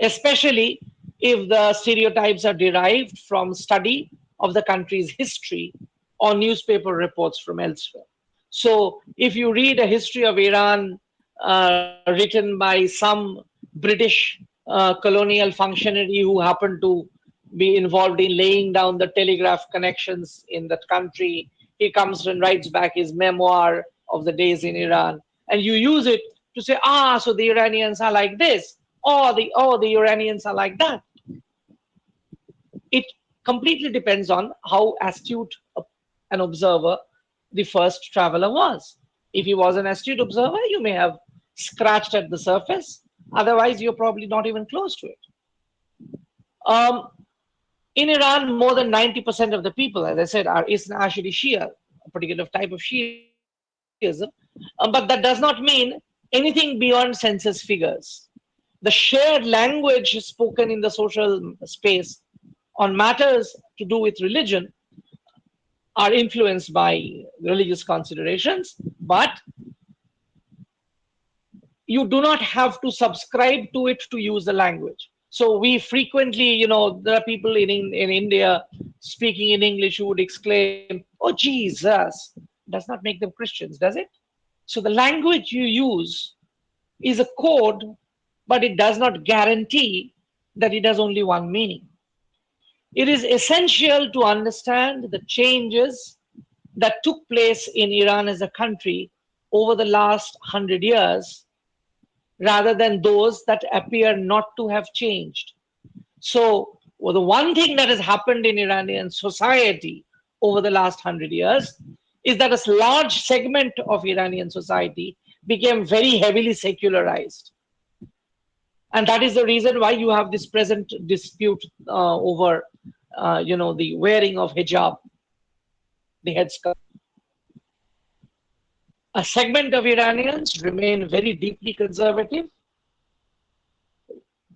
Speaker 2: especially if the stereotypes are derived from study of the country's history or newspaper reports from elsewhere. So if you read a history of Iran written by some British colonial functionary who happened to be involved in laying down the telegraph connections in that country, he comes and writes back his memoir of the days in Iran, and you use it to say, so the Iranians are like this, or the Iranians are like that. It completely depends on how astute an observer the first traveler was. If he was an astute observer, you may have scratched at the surface. Otherwise, you're probably not even close to it. In Iran, more than 90% of the people, as I said, are Isna Ashari Shia, a particular type of Shiism. But that does not mean anything beyond census figures. The shared language spoken in the social space on matters to do with religion are influenced by religious considerations, but you do not have to subscribe to it to use the language. So we frequently, there are people in India speaking in English who would exclaim, "Oh, Jesus," does not make them Christians, does it? So the language you use is a code, but it does not guarantee that it has only one meaning. It is essential to understand the changes that took place in Iran as a country over the last 100 years rather than those that appear not to have changed. So, the one thing that has happened in Iranian society over the last 100 years is that a large segment of Iranian society became very heavily secularized. And that is the reason why you have this present dispute over, the wearing of hijab. the headscarf. A segment of Iranians remain very deeply conservative,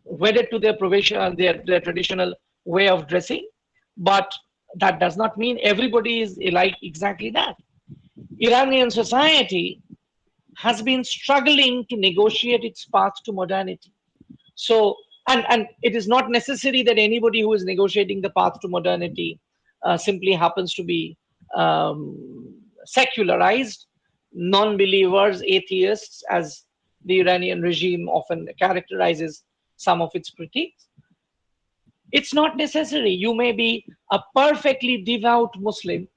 Speaker 2: wedded to their provision, their traditional way of dressing, but that does not mean everybody is like exactly that. Iranian society has been struggling to negotiate its path to modernity. So, and it is not necessary that anybody who is negotiating the path to modernity simply happens to be secularized, non-believers, atheists, as the Iranian regime often characterizes some of its critiques. It's not necessary. You may be a perfectly devout Muslim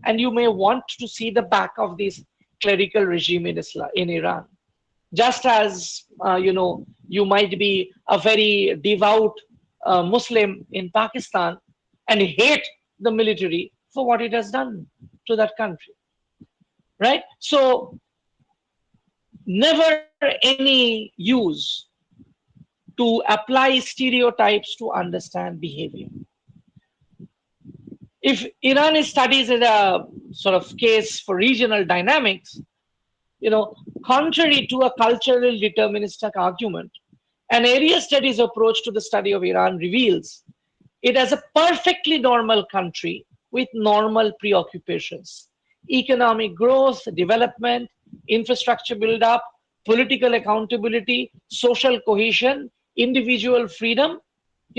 Speaker 2: and you may want to see the back of this clerical regime in Iran. Just as, you might be a very devout Muslim in Pakistan and hate the military for what it has done to that country, right? So never any use to apply stereotypes to understand behavior. If Iran is studies as a sort of case for regional dynamics, contrary to a cultural deterministic argument, an area studies approach to the study of Iran reveals it as a perfectly normal country with normal preoccupations: economic growth, development, infrastructure build-up, political accountability, social cohesion, individual freedom.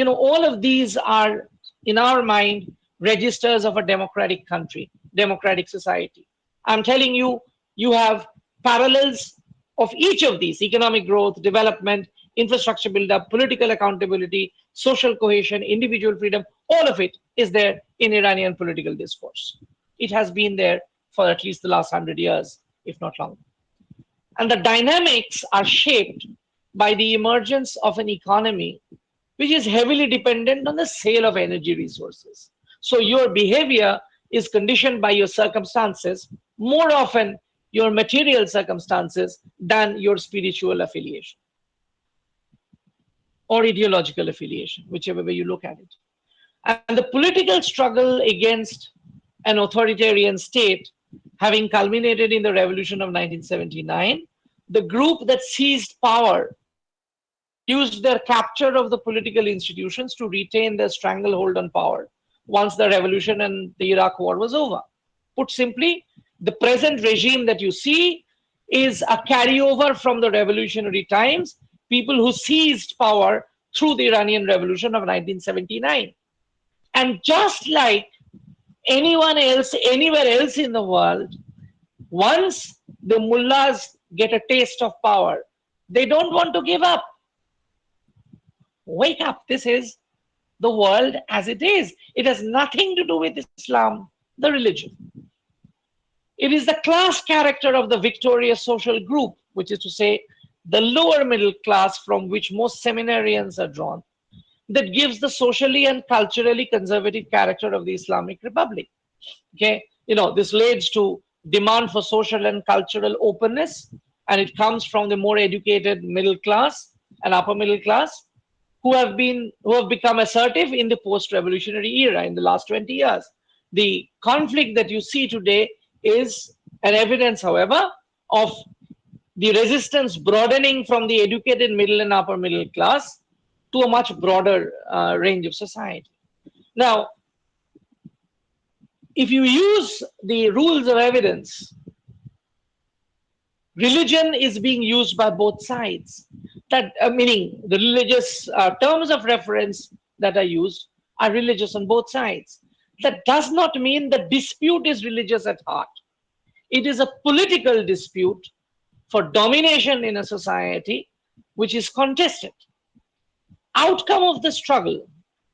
Speaker 2: All of these are, in our mind, registers of a democratic country, democratic society. I'm telling you, you have parallels of each of these: economic growth, development, infrastructure build-up, political accountability, social cohesion, individual freedom. All of it is there in Iranian political discourse. It has been there for at least the last 100 years, if not longer. And the dynamics are shaped by the emergence of an economy which is heavily dependent on the sale of energy resources. So your behavior is conditioned by your circumstances, more often your material circumstances than your spiritual affiliation or ideological affiliation, whichever way you look at it. And the political struggle against an authoritarian state, having culminated in the revolution of 1979, the group that seized power used their capture of the political institutions to retain their stranglehold on power once the revolution and the Iraq war was over. Put simply, the present regime that you see is a carryover from the revolutionary times, people who seized power through the Iranian Revolution of 1979. And just like anyone else, anywhere else in the world, once the mullahs get a taste of power, they don't want to give up. Wake up. This is the world as it is. It has nothing to do with Islam, the religion. It is the class character of the victorious social group, which is to say, the lower middle class from which most seminarians are drawn, that gives the socially and culturally conservative character of the Islamic Republic. Okay, this leads to demand for social and cultural openness, and it comes from the more educated middle class and upper middle class who have become assertive in the post-revolutionary era in the last 20 years. The conflict that you see today is an evidence, however, of the resistance broadening from the educated middle and upper middle class to a much broader range of society. Now, if you use the rules of evidence, religion is being used by both sides. That meaning the religious terms of reference that are used are religious on both sides. That does not mean the dispute is religious at heart. It is a political dispute for domination in a society which is contested. Outcome of the struggle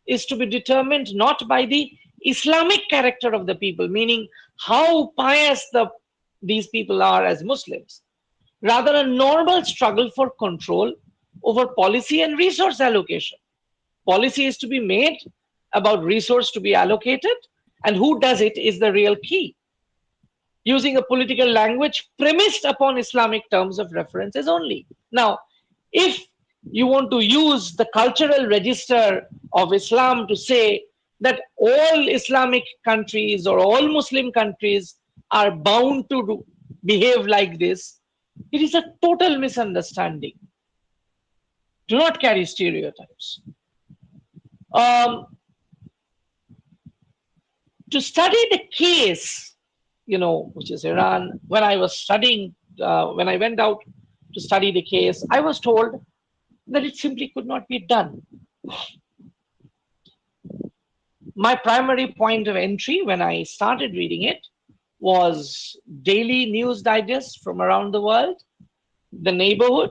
Speaker 2: is to be determined not by the Islamic character of the people, meaning how pious these people are as Muslims, rather a normal struggle for control over policy and resource allocation. Policy is to be made about resource to be allocated, and who does it is the real key. Using a political language premised upon Islamic terms of references only. Now, if you want to use the cultural register of Islam to say that all Islamic countries or all Muslim countries are bound to behave like this. It is a total misunderstanding. Do not carry stereotypes. Um, to study the case, which is Iran, when I was studying, when I went out to study the case, I was told that it simply could not be done. My primary point of entry when I started reading it was daily news digests from around the world, the neighborhood,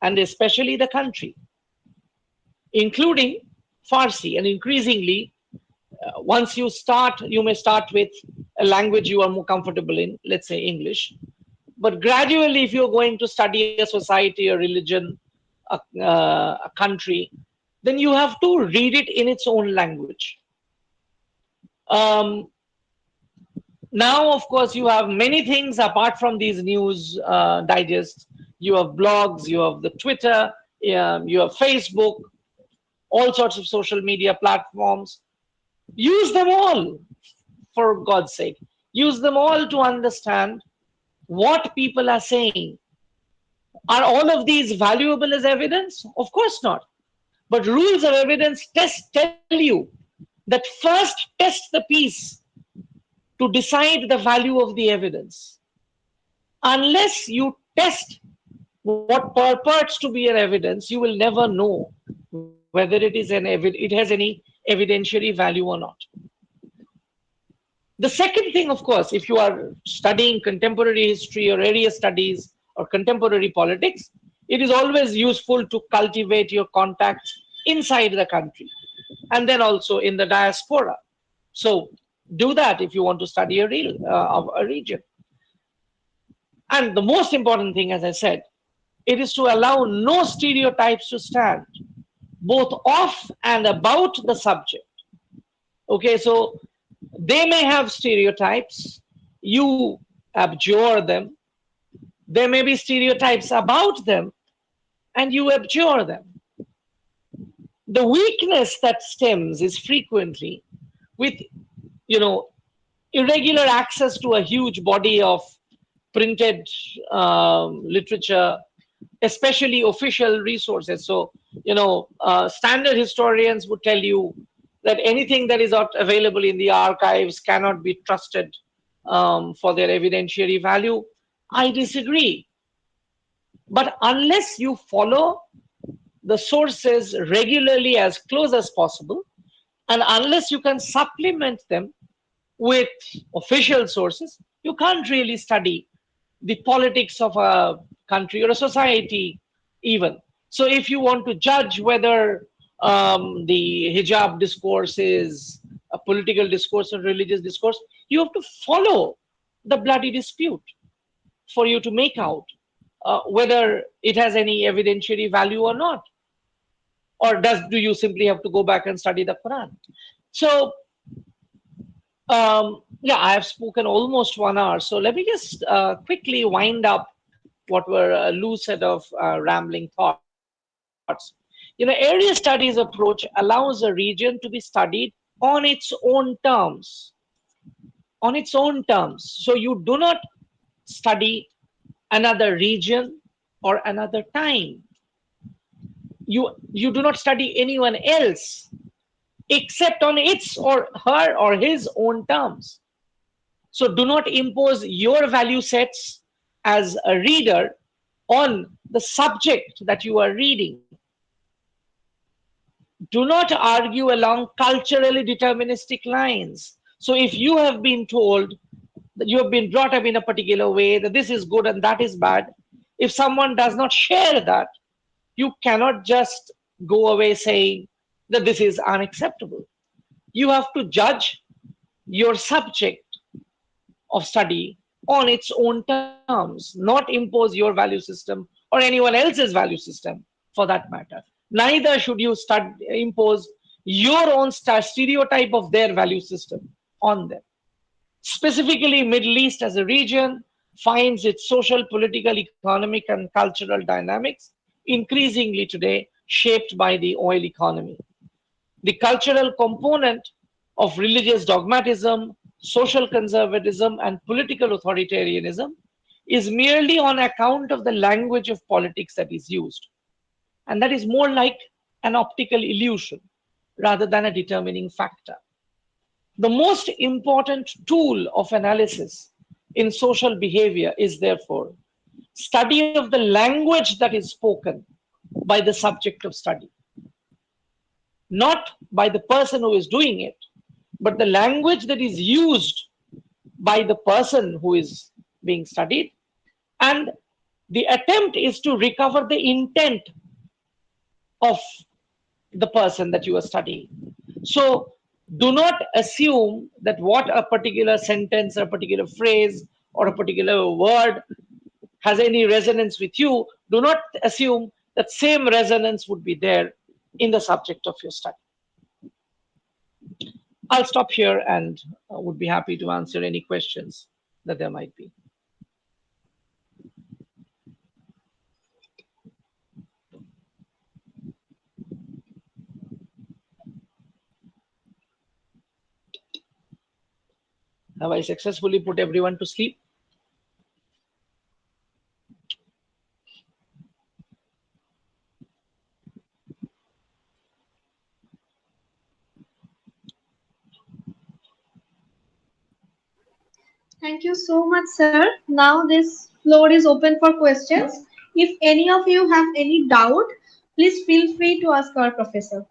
Speaker 2: and especially the country, including Farsi. And increasingly, once you may start with a language you are more comfortable in, let's say English. But gradually, if you're going to study a society, a religion, a country, then you have to read it in its own language. Now, of course, you have many things apart from these news digests. You have blogs, you have the Twitter, you have Facebook, all sorts of social media platforms. Use them all, for God's sake. Use them all to understand what people are saying. Are all of these valuable as evidence? Of course not. But rules of evidence tell you that first test the piece to decide the value of the evidence. Unless you test what purports to be an evidence, you will never know whether it has any evidentiary value or not. The second thing, of course, if you are studying contemporary history or area studies or contemporary politics, it is always useful to cultivate your contacts inside the country and then also in the diaspora. So do that if you want to study a region. And the most important thing, as I said, it is to allow no stereotypes to stand, both of and about the subject. Okay, so they may have stereotypes, you abjure them. There may be stereotypes about them, and you abjure them. The weakness that stems is frequently with, irregular access to a huge body of printed literature, especially official resources. So, standard historians would tell you that anything that is not available in the archives cannot be trusted for their evidentiary value. I disagree. But unless you follow the sources regularly as close as possible, and unless you can supplement them with official sources, you can't really study the politics of a country or a society even. So if you want to judge whether the hijab discourse is a political discourse or religious discourse, you have to follow the bloody dispute for you to make out whether it has any evidentiary value or not. Or do you simply have to go back and study the Quran? So, yeah, I have spoken almost 1 hour. So let me just quickly wind up what were a loose set of rambling thoughts. Area studies approach allows a region to be studied on its own terms. On its own terms. So you do not study another region or another time. You do not study anyone else except on its or her or his own terms. So do not impose your value sets as a reader on the subject that you are reading. Do not argue along culturally deterministic lines. So if you have been told that you have been brought up in a particular way, that this is good and that is bad, if someone does not share that, you cannot just go away saying that this is unacceptable. You have to judge your subject of study on its own terms, not impose your value system or anyone else's value system for that matter. Neither should you impose your own stereotype of their value system on them. Specifically, Middle East as a region finds its social, political, economic, and cultural dynamics increasingly today shaped by the oil economy. The cultural component of religious dogmatism, social conservatism, and political authoritarianism is merely on account of the language of politics that is used. And that is more like an optical illusion rather than a determining factor. The most important tool of analysis in social behavior is therefore study of the language that is spoken by the subject of study, not by the person who is doing it, but the language that is used by the person who is being studied. And the attempt is to recover the intent of the person that you are studying. So do not assume that what a particular sentence, a particular phrase, or a particular word has any resonance with you. Do not assume that same resonance would be there in the subject of your study. I'll stop here and would be happy to answer any questions that there might be. Have I successfully put everyone to sleep?
Speaker 1: Thank you so much, sir. Now this floor is open for questions. If any of you have any doubt, please feel free to ask our professor.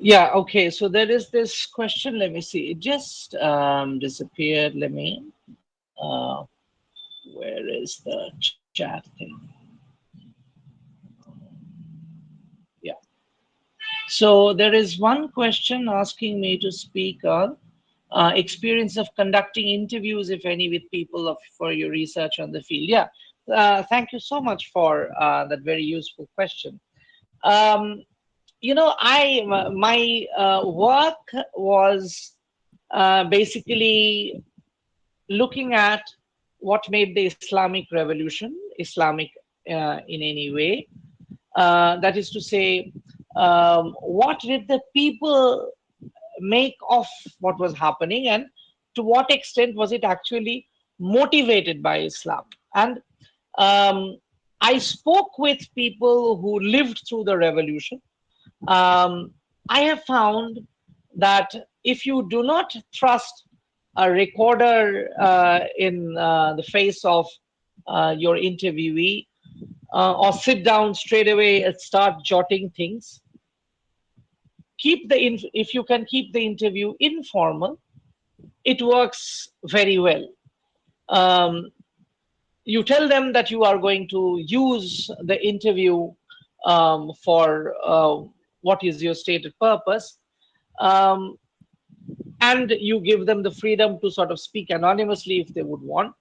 Speaker 2: Yeah, okay. So there is this question. Let me see. It just disappeared. Let me, uh, where is the chat thing? Yeah. So there is one question asking me to speak on experience of conducting interviews, if any, with people for your research on the field. Yeah. Thank you so much for that very useful question. Um, my work was basically looking at what made the Islamic revolution Islamic in any way. That is to say, what did the people make of what was happening, and to what extent was it actually motivated by Islam? And um, I spoke with people who lived through the revolution. um, I have found that if you do not trust a recorder in the face of your interviewee, or sit down straight away and start jotting things, if you can keep the interview informal, it works very well. Um, you tell them that you are going to use the interview for what is your stated purpose, um, and you give them the freedom to sort of speak anonymously if they would want.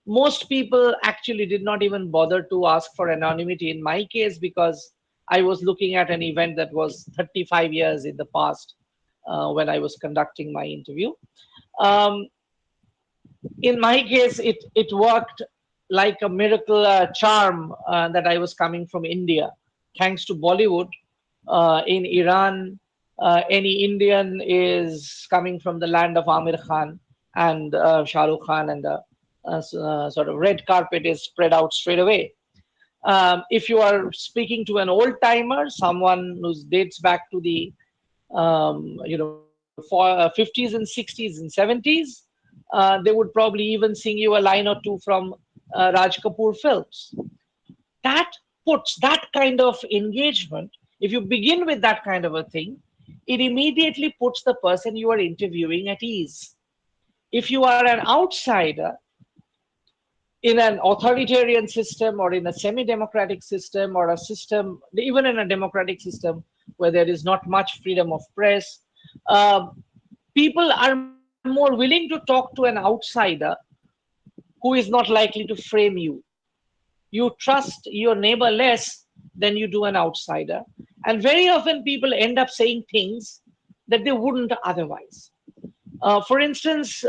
Speaker 2: Most people actually did not even bother to ask for anonymity in my case, because I was looking at an event that was 35 years in the past when I was conducting my interview. Um, in my case, it worked like a miracle charm that I was coming from India. Thanks to Bollywood, in Iran, any Indian is coming from the land of Amir Khan and Shah Rukh Khan, and the sort of red carpet is spread out straight away. If you are speaking to an old timer, someone who dates back to the 50s and 60s and 70s, they would probably even sing you a line or two from Raj Kapoor films. That puts that kind of engagement, if you begin with that kind of a thing, it immediately puts the person you are interviewing at ease. If you are an outsider in an authoritarian system or in a semi-democratic system or a system, even in a democratic system where there is not much freedom of press, uh, people are more willing to talk to an outsider who is not likely to frame you. You trust your neighbor less than you do an outsider. And very often people end up saying things that they wouldn't otherwise. For instance,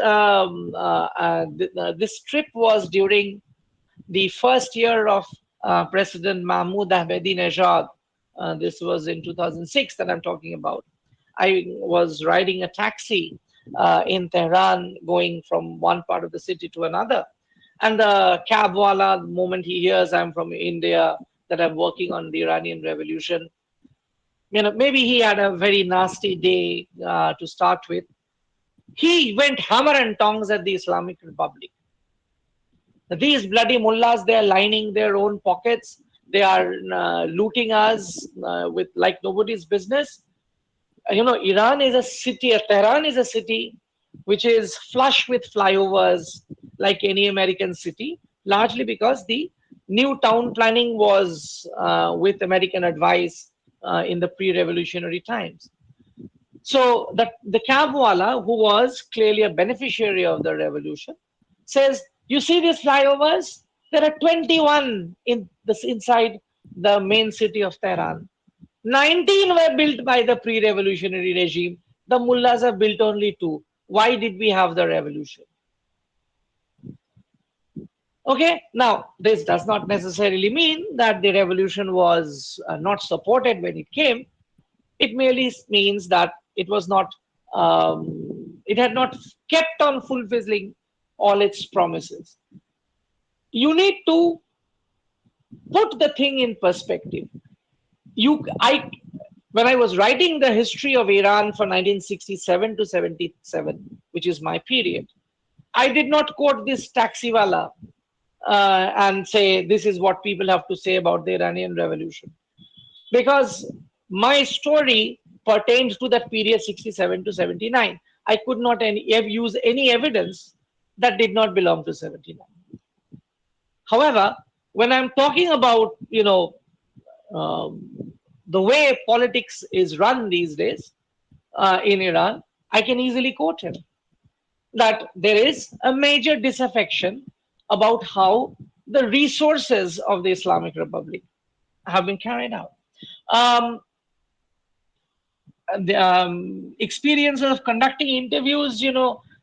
Speaker 2: this trip was during the first year of President Mahmoud Ahmadinejad. This was in 2006 that I'm talking about. I was riding a taxi in Tehran, going from one part of the city to another. And the cab wala, the moment he hears I'm from India, that I'm working on the Iranian Revolution, maybe he had a very nasty day to start with. He went hammer and tongs at the Islamic Republic. These bloody mullahs, they are lining their own pockets. They are looting us with like nobody's business. Iran is a city, Tehran is a city which is flush with flyovers like any American city, largely because the new town planning was with American advice in the pre-revolutionary times. So the cabwala, who was clearly a beneficiary of the revolution, says, "You see these flyovers? There are 21 inside the main city of Tehran. 19 were built by the pre-revolutionary regime. The mullahs have built only 2. Why did we have the revolution?" Okay, now this does not necessarily mean that the revolution was not supported when it came. It merely means that it had not kept on fulfilling all its promises. You need to put the thing in perspective. When I was writing the history of Iran for 1967 to 77, which is my period, I did not quote this taxiwala and say this is what people have to say about the Iranian Revolution, because my story pertained to that period 67 to 79. I could not use any evidence that did not belong to 79. However, when I'm talking about, the way politics is run these days in Iran, I can easily quote him that there is a major disaffection about how the resources of the Islamic Republic have been carried out. Um, the experience of conducting interviews,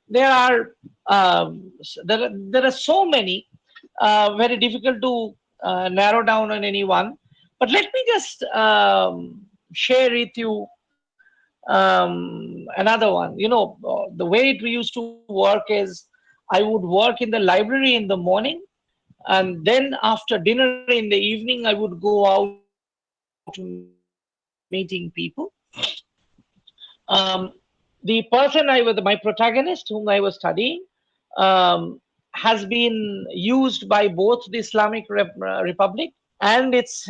Speaker 2: there are so many, very difficult to narrow down on any one. But let me just share with you another one. The way it used to work is I would work in the library in the morning, and then after dinner in the evening, I would go out meeting people. Um, the person my protagonist, whom I was studying, has been used by both the Islamic Republic and its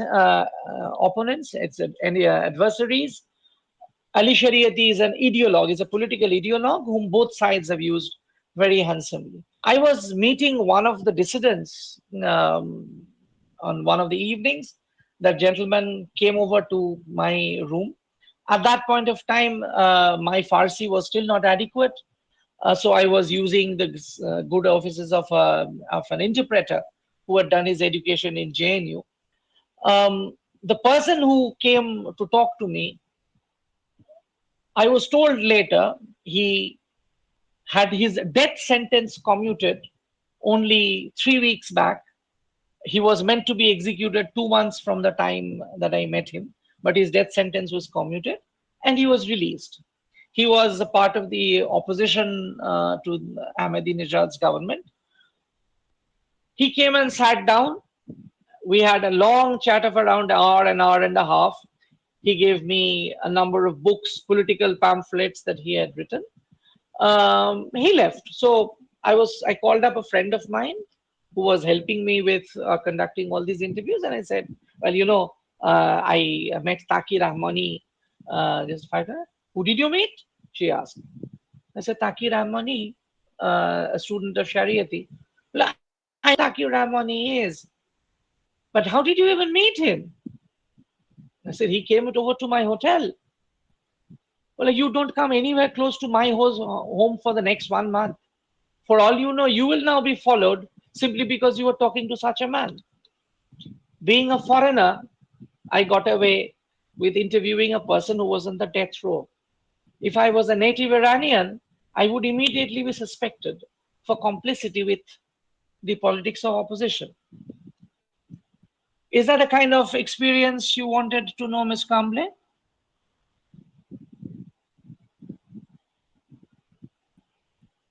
Speaker 2: opponents, its adversaries. Ali Shariati is an ideologue, is a political ideologue whom both sides have used very handsomely. I was meeting one of the dissidents on one of the evenings. That gentleman came over to my room. At that point of time, my Farsi was still not adequate. So I was using the good offices of an interpreter who had done his education in JNU. The person who came to talk to me, I was told later he had his death sentence commuted only 3 weeks back. He was meant to be executed 2 months from the time that I met him, but his death sentence was commuted and he was released. He was a part of the opposition to Ahmadinejad's government. He came and sat down. We had a long chat of around an hour and a half. He gave me a number of books, political pamphlets that he had written. He left. So I called up a friend of mine who was helping me with conducting all these interviews. And I said, well, I met Taki Rahmani just 5 minutes. Who did you meet? She asked. I said, Taki Rahmani, a student of Shariati. Well, I know who Taki Rahmani is, but how did you even meet him? I said, he came over to my hotel. Well, you don't come anywhere close to my home for the next 1 month. For all you know, you will now be followed simply because you were talking to such a man. Being a foreigner, I got away with interviewing a person who was on the death row. If I was a native Iranian, I would immediately be suspected for complicity with the politics of opposition. Is that a kind of experience you wanted to know, Ms. Kamble?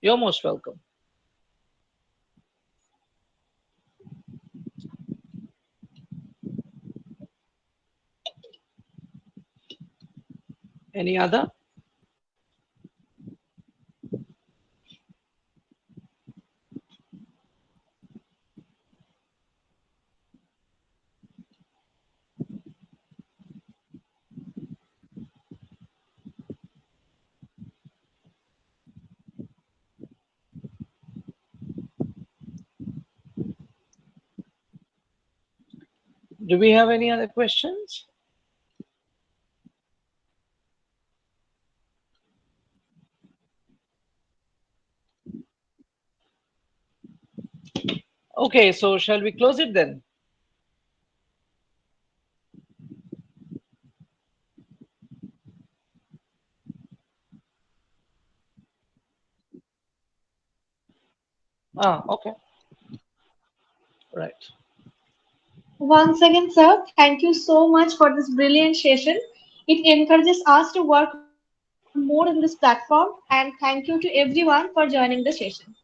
Speaker 2: You're most welcome. Any other? Do we have any other questions? Okay, so shall we close it then? Okay. Right.
Speaker 1: Once again, sir, thank you so much for this brilliant session. It encourages us to work more in this platform, and thank you to everyone for joining the session.